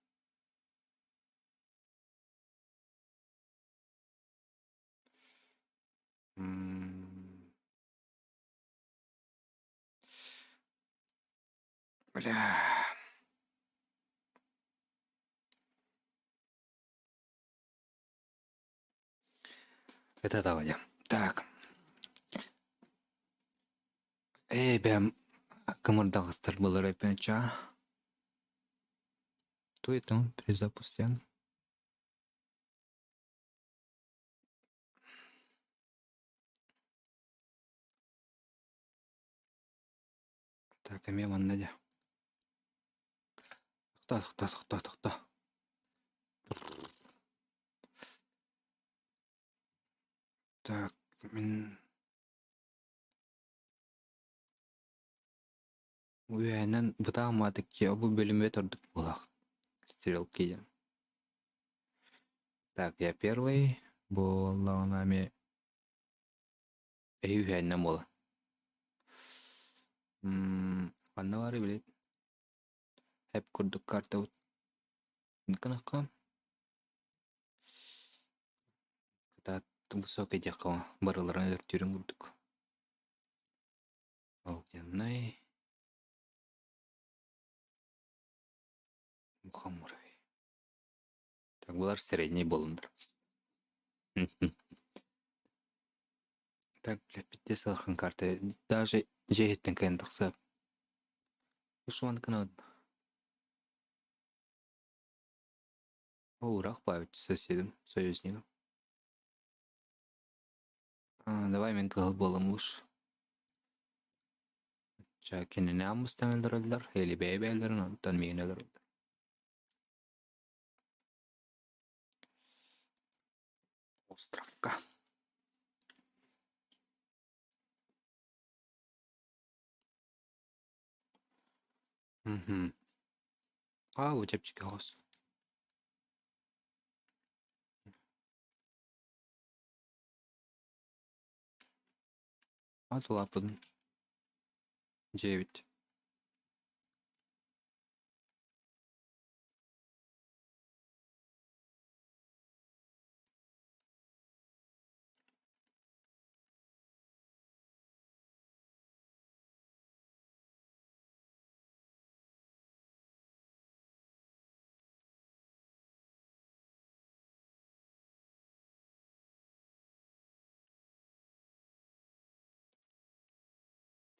Бля. Это давай. Так. Бәм кымырдағыстар болар әпенча. То это перезапустим. Так, эме ванна дя. Тахта. Так, мен... Уянан бутамадык я бу бөлүмө турдук булак. Стрелки дем. Так, я первый. Была нами... Уянан бола. Ванна бары билет. Хеп курдук карта ут. Ныкыныкка. Ката высокий дякова. Барыларына өртүрүн курдук. Огненный. Мухоморовый. Так, булар средний болундар. Так, бля, питте салхан карта. Даже жееттен кайын тақсап. Ушуан кына. Урах бавит соседом, союзником. Давай мен кыл болам уж. Чакинене амыстан элдерелдер, или бейбелдерин, онтан мейін элдерелдер. Островка. Утепчики гос. Лапын. 9.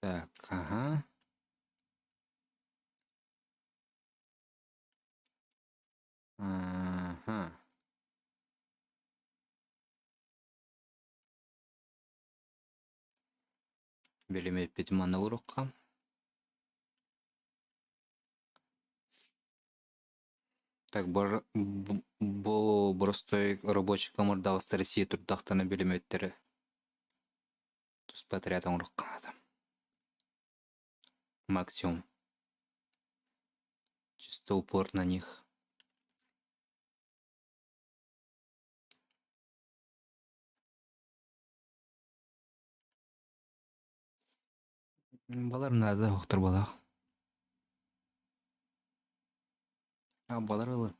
Так, ага. Ага. Белемет петимана урокка. Так, бо простой рабочий команда в России тут дахтана белеметтері. Тус подрядом урокка надо. Максимум. Чисто упор на них. Балар надо доктор балах. Балар ылы.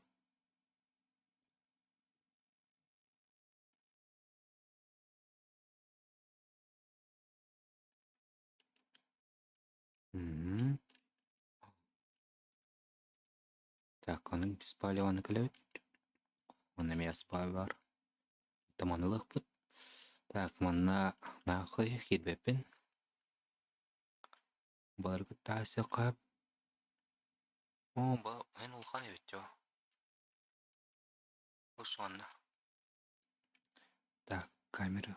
Так, оның беспалеваны кілеует. Оны мен спай бар. Таманылық бұд. Так, манна нақы хидбеппен. Баларға тасы қап. Мен ұлған өтті. Ұш манна. Так, камера.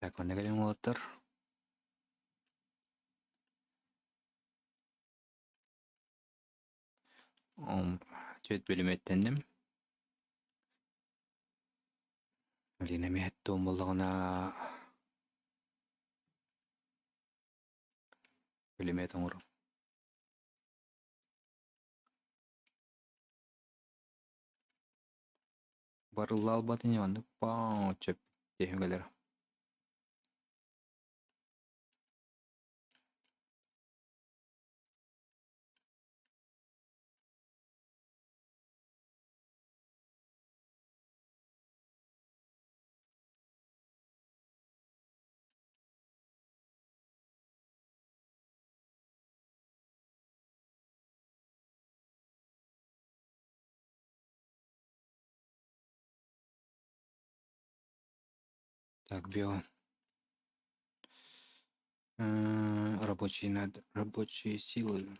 Так, онда келем болоттар. Төт бөлім еттендім. Лина мехетті болдығына бөлім етін ұрым. Барылы албатын еванды пау чөп дейім келер. Так, био. Рабочие силы.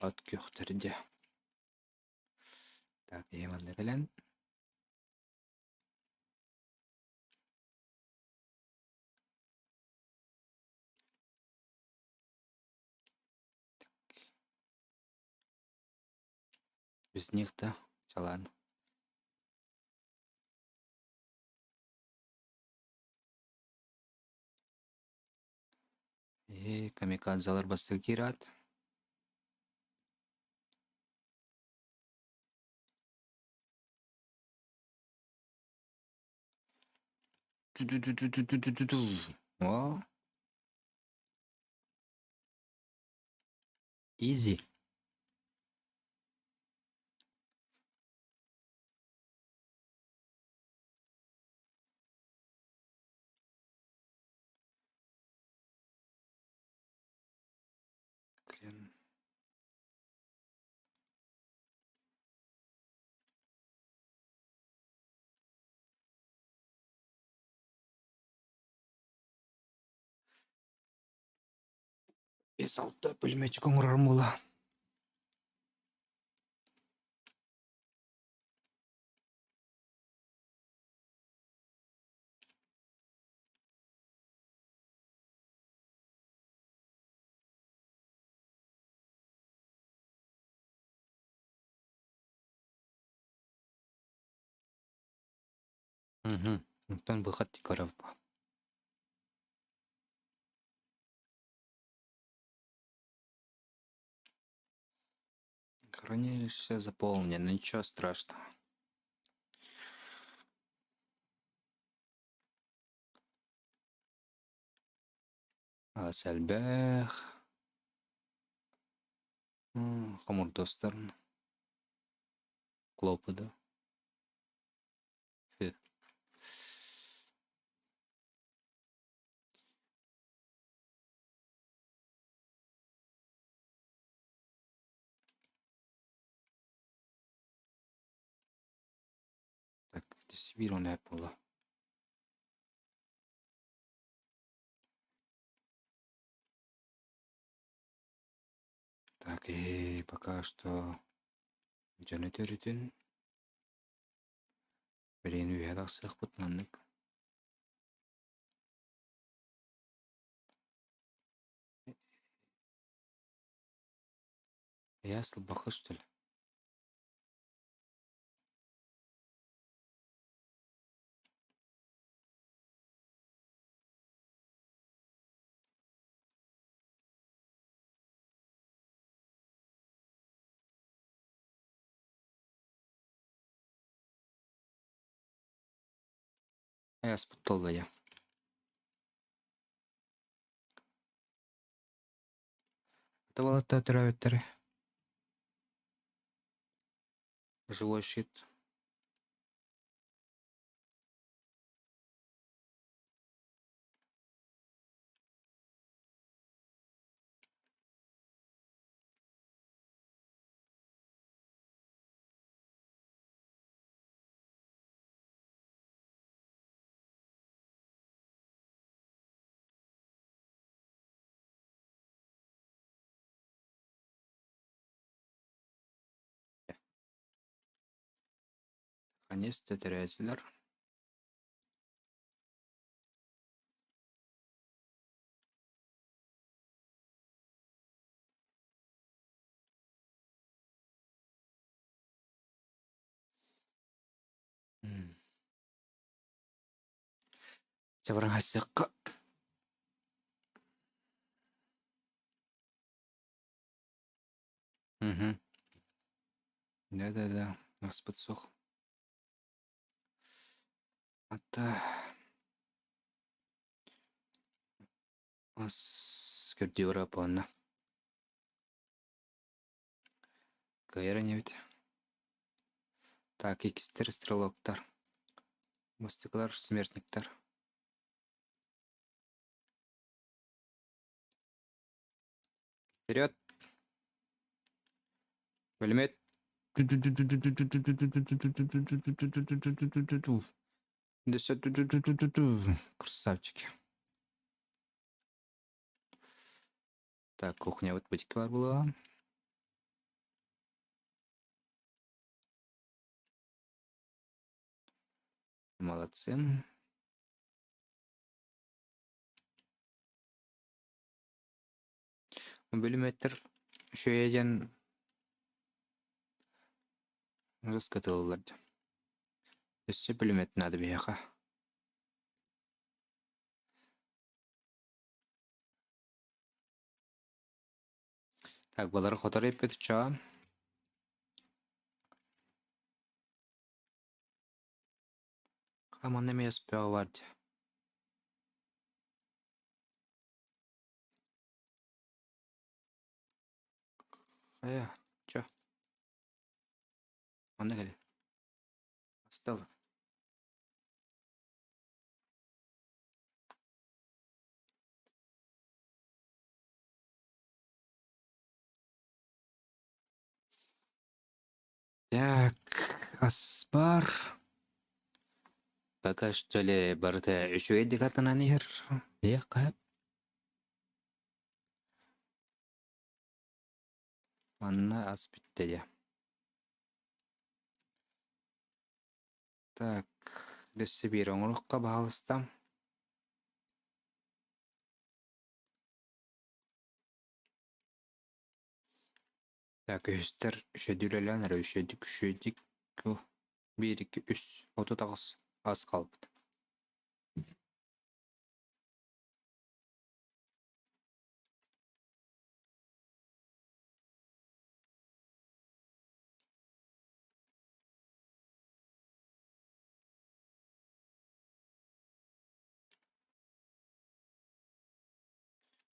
От көқтірде. Так, еманды білен. Без них-то чалан. Камикадзалар бастыл кират. О. Easy. Бес алты бөлмечі қоңырарым бола. Там выход декоров. Хранилище заполнено, ничего страшного. Сәлбәх. Хамур достарын. Клопыды. Так, свир он Apple. Так, и пока что дженетеритин. Блин, уйдах сах путманнык. Ясл бахы, что ли? Аяс бұттолды я. Табалатта түрәветтері. Живой щит. Конечно, түрәзілер. Жабырың асыққа. Да. Нас подсох. Ата. Ас көрді Европаны. Кайра не ведь. Так, икстер стрелоктар. Мастыклар смертниктар. Вперед! Пулемет! Красавчики. Так, кухня вот бутик бар была. Молодцы. Бөлүмөттөр шөйеден раскатылылар. Өссө бөлүмөт надо бияка. Так, балары хотар еппет чаа. Каман эмес пөө барды. Чё? Анда келе. Астал. Так, аспар. Пока что ли барда еще эти катана нихер. Ехка. Анна аспитте я. Так, десе бир оңрукка багалыстам. Так, өстер шөдүлеләнер, өшөдүк. 1, 2, 3, 39 аз қалыпты.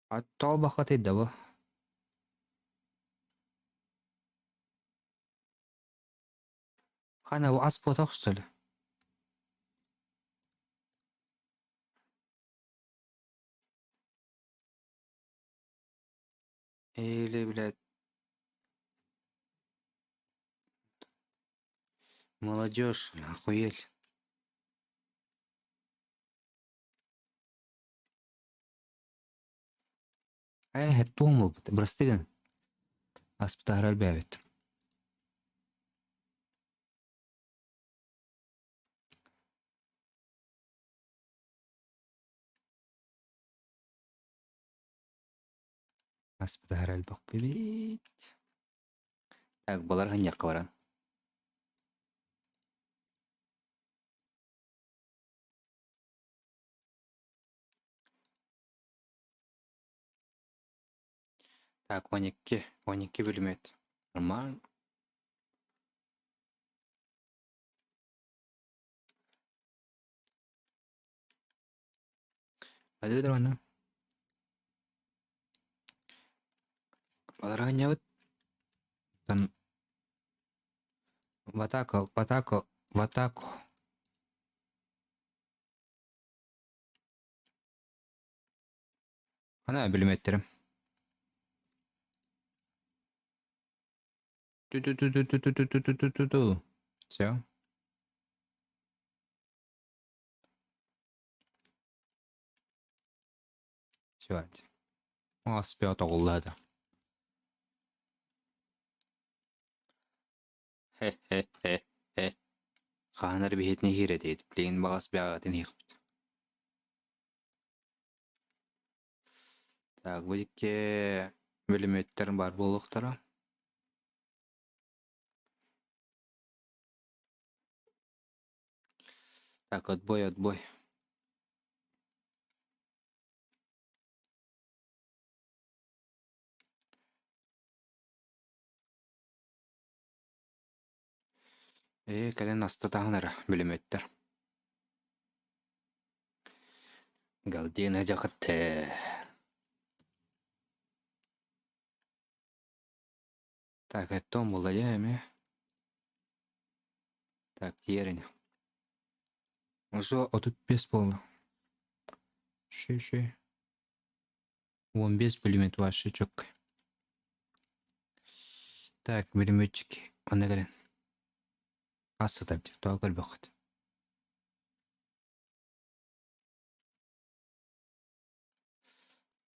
Аттал бақат еді бұл. Қана бұл ас потақ үстілі. Эйле, блядь. Молодежь, охуель. Туом бұл бұты. Бірістеген. Аспыта ғырал бәвет. Аспыта ғырал бақ бәвет. Так, балар ғынияққа баран. Так, 12 бөлімет. Нормально. Hadi bir bana. Olarak nyawat. Tan Watako. Ana bilim ettirim. Tu. Все. Чувак. О, спят оғылады. Хе. Қаныр бетіне хире дейді. Плейін бағас бәғатын хиқпыт. Так, бұдекке біліметтерін бар болуқтара. Так, отбой. Кәлен аста тағынары біліметтер. Галдена жақытты. Так, әттон болды әме. Так, диеріне. Уже 35 болды. Ше. 15 білімет вашы чөк. Так, біліметчик. Ана кәлен. Асты тапты. Туа көл бақыт.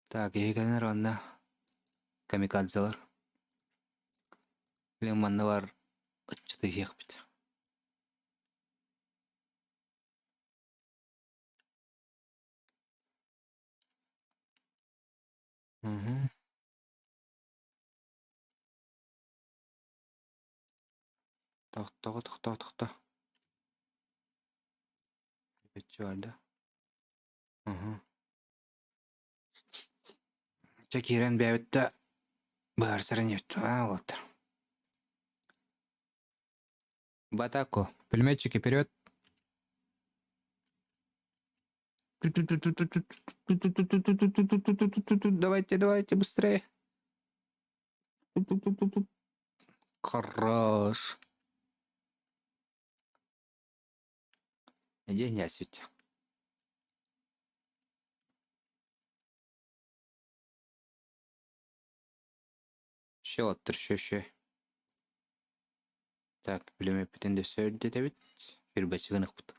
Так, егенер анна. Камикадзалар. Білем манна бар. Үтчіті хеқ біт. Тоқта. Бетчі барды. Чекерен бәуітті бағар сірін епті. Олаттыр. Батако. Пулеметчики вперед. Давайте, быстрее. Хорош. Иди не осветь. Ще оттыр, ще. Так, пулемет бітінде сөйді дәбет. Bir бәсігін ұқпыт.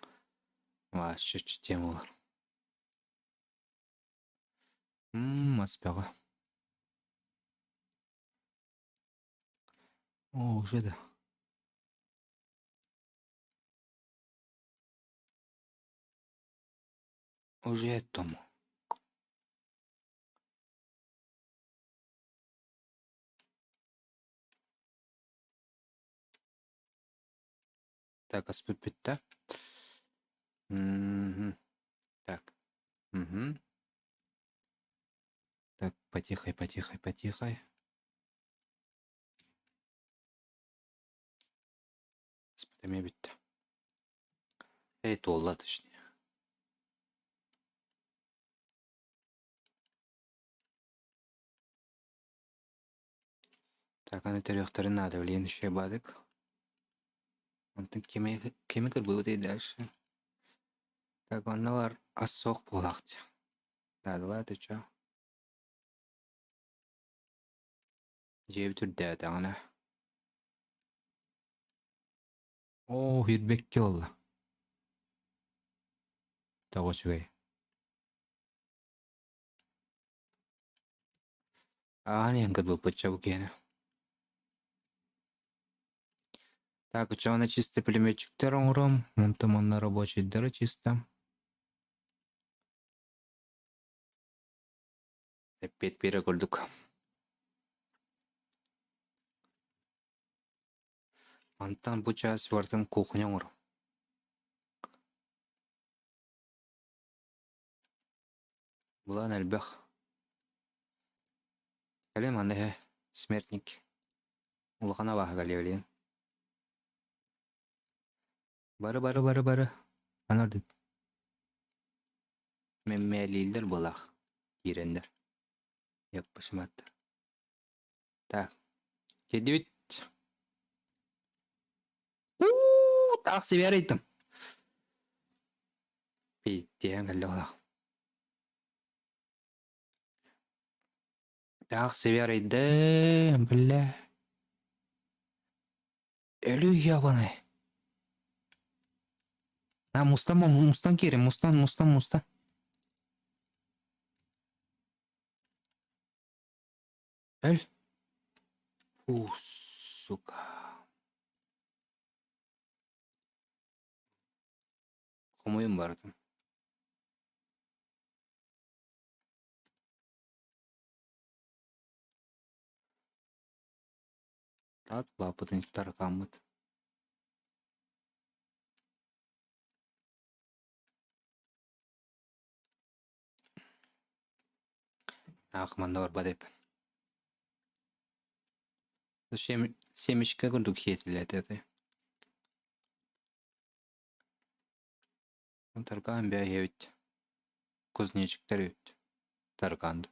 Шы тем олар. Аспяға. О, уже да. Уже тому. Так, аспыт бітті. Так. Так, потихай. Аспытыме бітті. Толла точнее. Так, аны тарихтарын надо влияние еще бадык. Онтын кемикер было и дальше. Так, он навар асок полахти. Да, давай ты чё? Жеп түрдә таңына. О, хирбекке олла. Тағы чүгей. Ани ангар был подчабу кені. Так, учауна чисто пулеметчиктер оңырым. Монтым онна рабочий дыры чисто. Эппет бере көрдік. Антан бұл час вардың кухня оңырым. Бұлан әлбәқ. Кәлем аны смертник. Улғана бағы кәлеулейін. Бары. Анар дед. Memmelildir bulak. Girenler. Yapışmattır. Tak. Kedi bit. Taksi bir araydım. Bittiyen geldi olak. Taksi bir araydım. Bile. Ölü ya bana. Ha Mustan kiri. Mustan. Öl. Suka. Komuyum vardı. Так, лапотын таркамыт. Ақманда бар ба деп. Семишке күндік хетіледі. Таркан бә хевит. Кузнечиктер өт. Тарканды.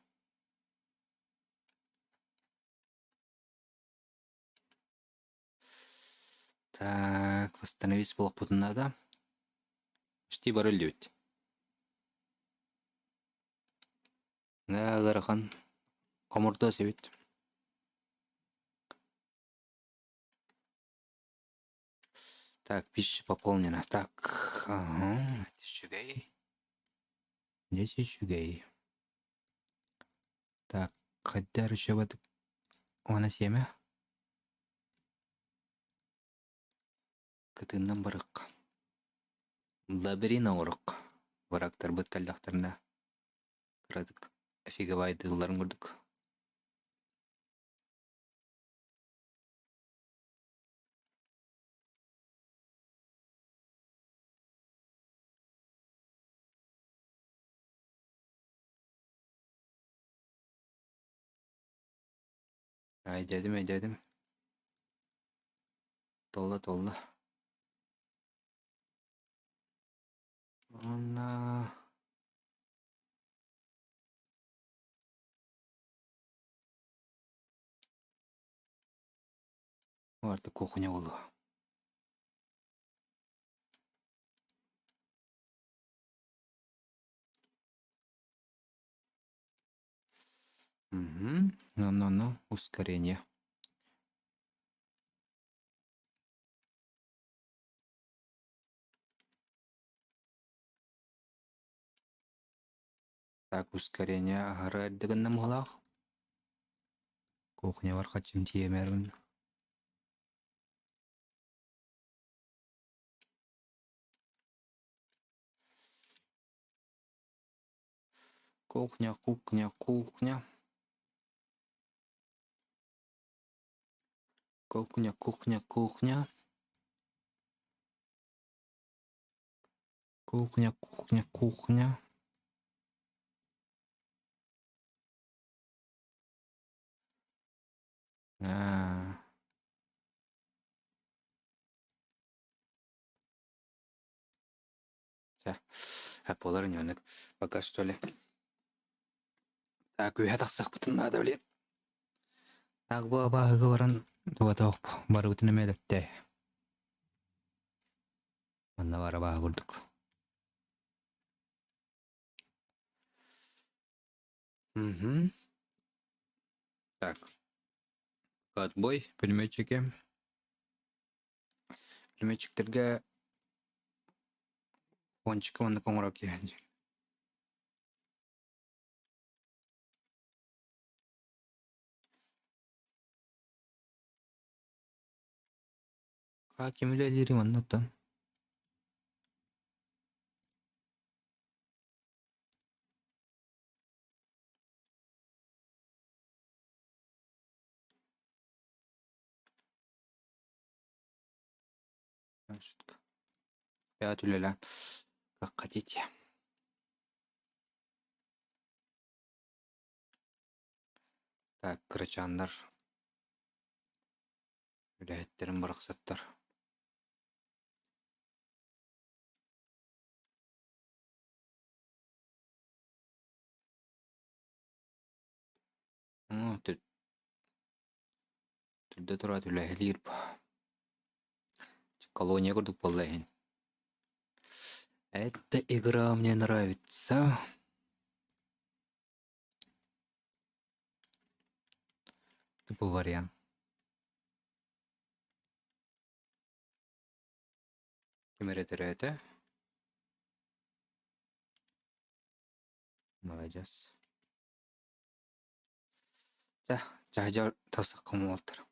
Так, восстановить блок потом надо. Почти барылды өт. Да, гарахан. Комурда севит. Так, пища пополнена. Так, ага, 1000 гей. 1000 гей. Так, кадар еще вот она семя. Кытыннан барық. Лабирин ауырық. Барақтар бұт кәлдақтарына. Кырадық. Әфеге байдығыларын көрдік. Айдадым. Толла. Ана. Artık kokunya oldu. Ну. Ускорение. Так, ускорение ағары әддігіннім олақ. Кухня бар қачым тиемерін. Кухня. Кухня. Поларын йонық. Пока что ли. Так, үйә тақсақ бұтын надо біле. Так, бұл бағығы баран дуата оқып. Бары бұтын әме әдіпті. Манна бары бағы көрдік. Так. Отбой. Пулеметчики. Пулеметчиктерге фончика ванна қоңырау кейінді. Кім өлелері ванна аптан. Пять улелен. Как хотите. Так, кырычандар. Үләеттерін барықсаттар. Түрдө тура түлэһилиир колония курдук боллаһин. Эта игра мне нравится. Тупой вариант. Кемере. Молодец. Жа тасак кому олтар.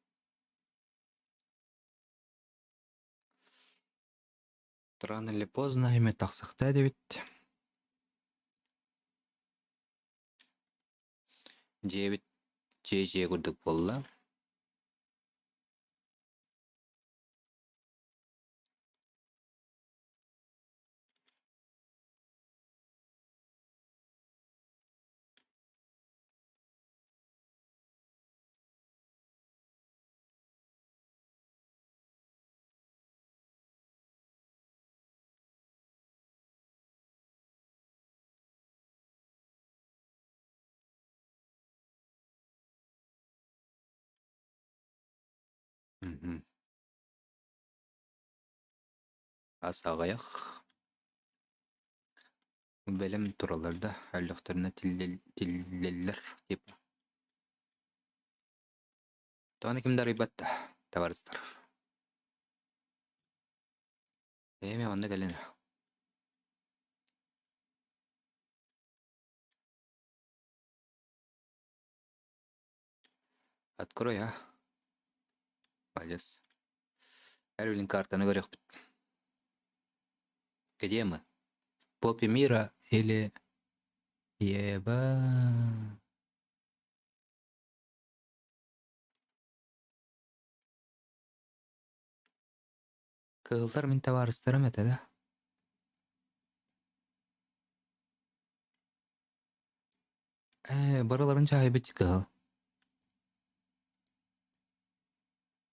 Рано или поздно эме тахсакта дебит. 9 же курдук болла. Асагаяк. Белем тураларда әллөхтөрүнө тиллеллер тип. Таны кимдер ибатта товарищдар. Эме анда келен. Открой, а. Молодец. Эрвин картаны көрөк. Где мы? Попе мира или Еба? Кылдар мен товарищдарым это, да? Бараларын чай бит кыл.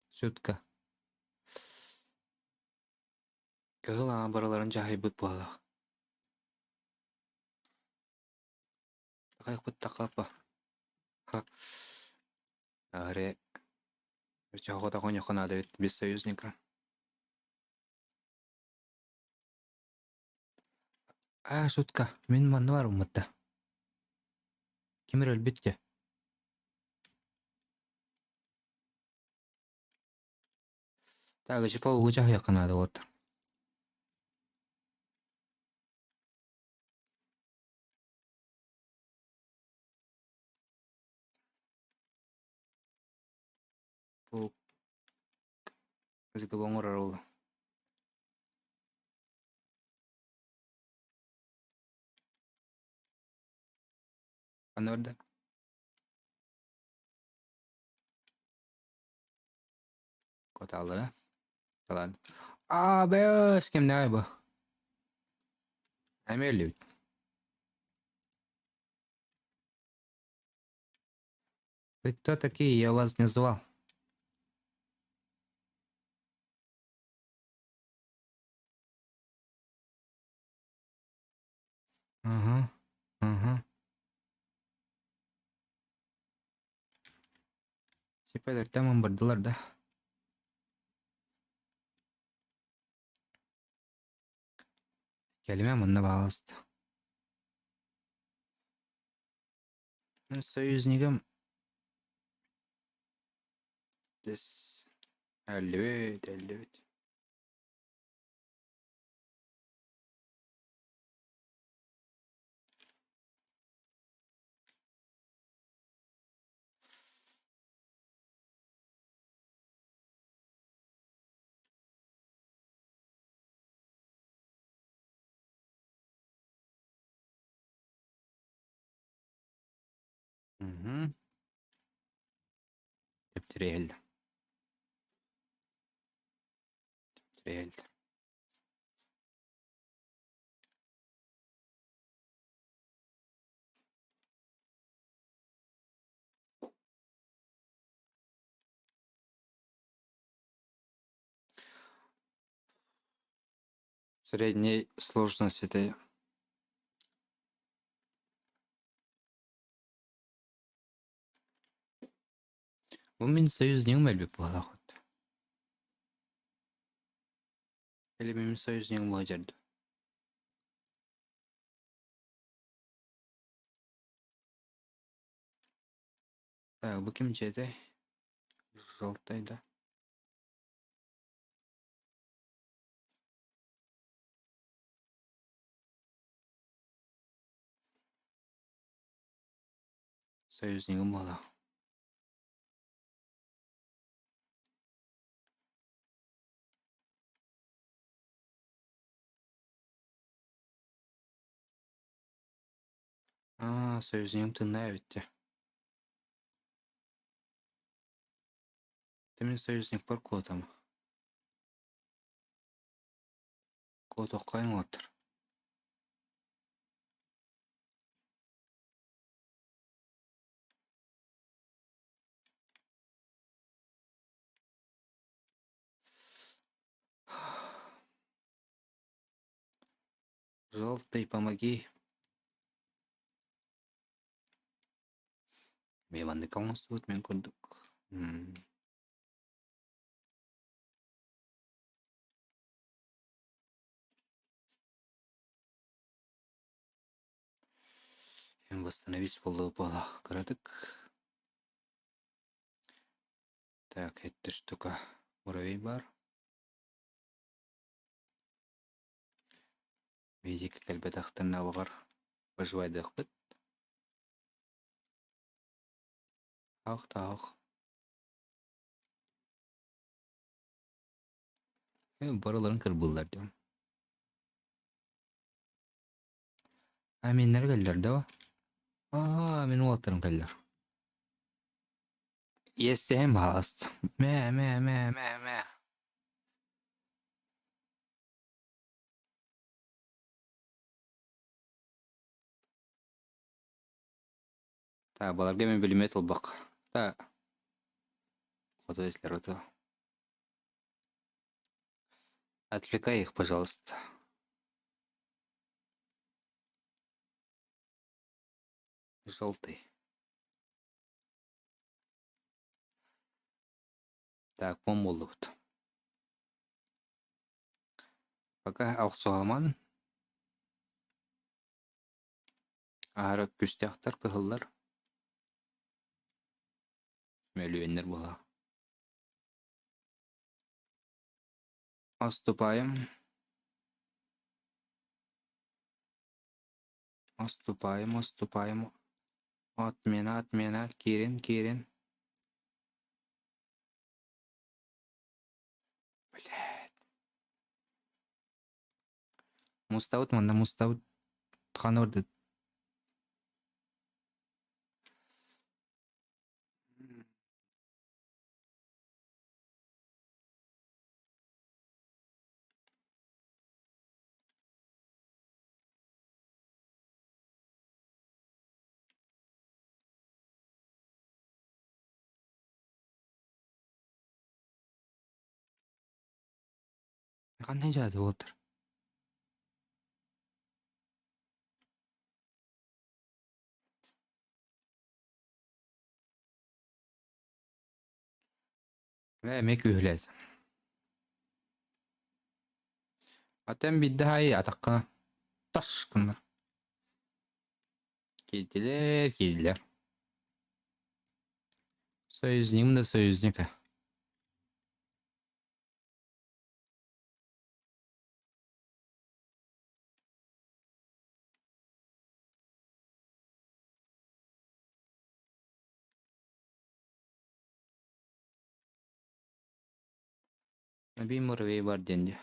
Шутка. Кыл бараларын чай бит бала. Такай кут такапа. Аре. Чего такой не надо ведь без союзника. Шутка. Мен манвар умытта. Кимер әлбетте. Так, же по угучах якын надо вот. По Зикабон урарул. Анорда. Коталы, да? Ладно. С кем не айба? Амели. Вы кто такие? Я вас не звал. Ага. Сепелер тамам бардылар, да? Келиме мында бағалысты. Мен союзнигім дес әллебет. Тептерелді. Средней сложности это Bu min союзнигим мәлбеп була хот. Әле min союзнигим була жерде. Так, bu kim жеде? Желтайда. Союзнигим була. Союзнигим тыннай битти. Темен союзник бар кодама. Код оқайын отыр. Желтый, помоги. Мейванды калмастыбыт мен көрдүк. Восстановить полуполах городок. Так, эта штука. Уровень бар. Видик әлбәт ақтырна бағар. Выживайды ақпыт. Ақ. Бараларын кірбулар дем. Менлер кәлдер да о? Мен олаттарым кәлдер. Естейм баласт. Мә. Та, баларга мен білімет олбақ. Та, қото еслер өті. Отвлекай их, пожалуйста. Желтый. Так, пом болды бұд. Пока ауқсуғаман. Ары күстяқтар кығылар. Мәлуенлер бола. Оступаем. Отмена. Кирин. Блядь. Мустаут. Тхан орды. Қандай жады отыр? Мек үйілез. Атам бидді хай атаққына. Ташқындар. Келділер. Союзникім да союзника. Bir mırvey var dendi.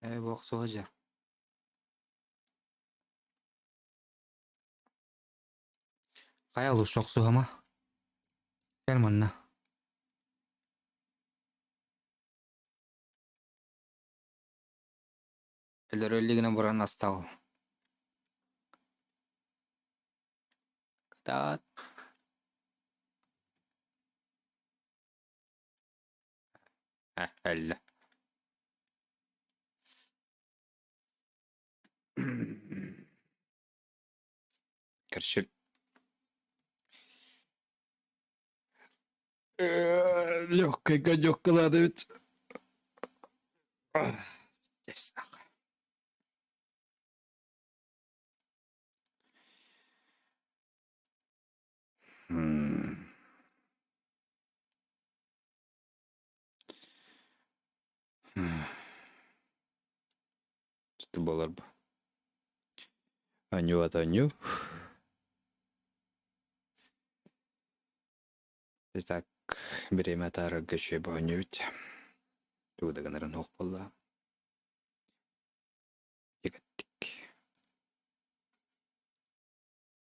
Bak soğuca. Kayalı çok soğuma. Gel manna. Eller ölligine buranın hastağıl. Tat. Elle. Кіршіл. Легкая легкая ведь. Ясно. Что болар бу? Аню атаню. Так, береме тары гөчө бонют. Тудаган ок болла.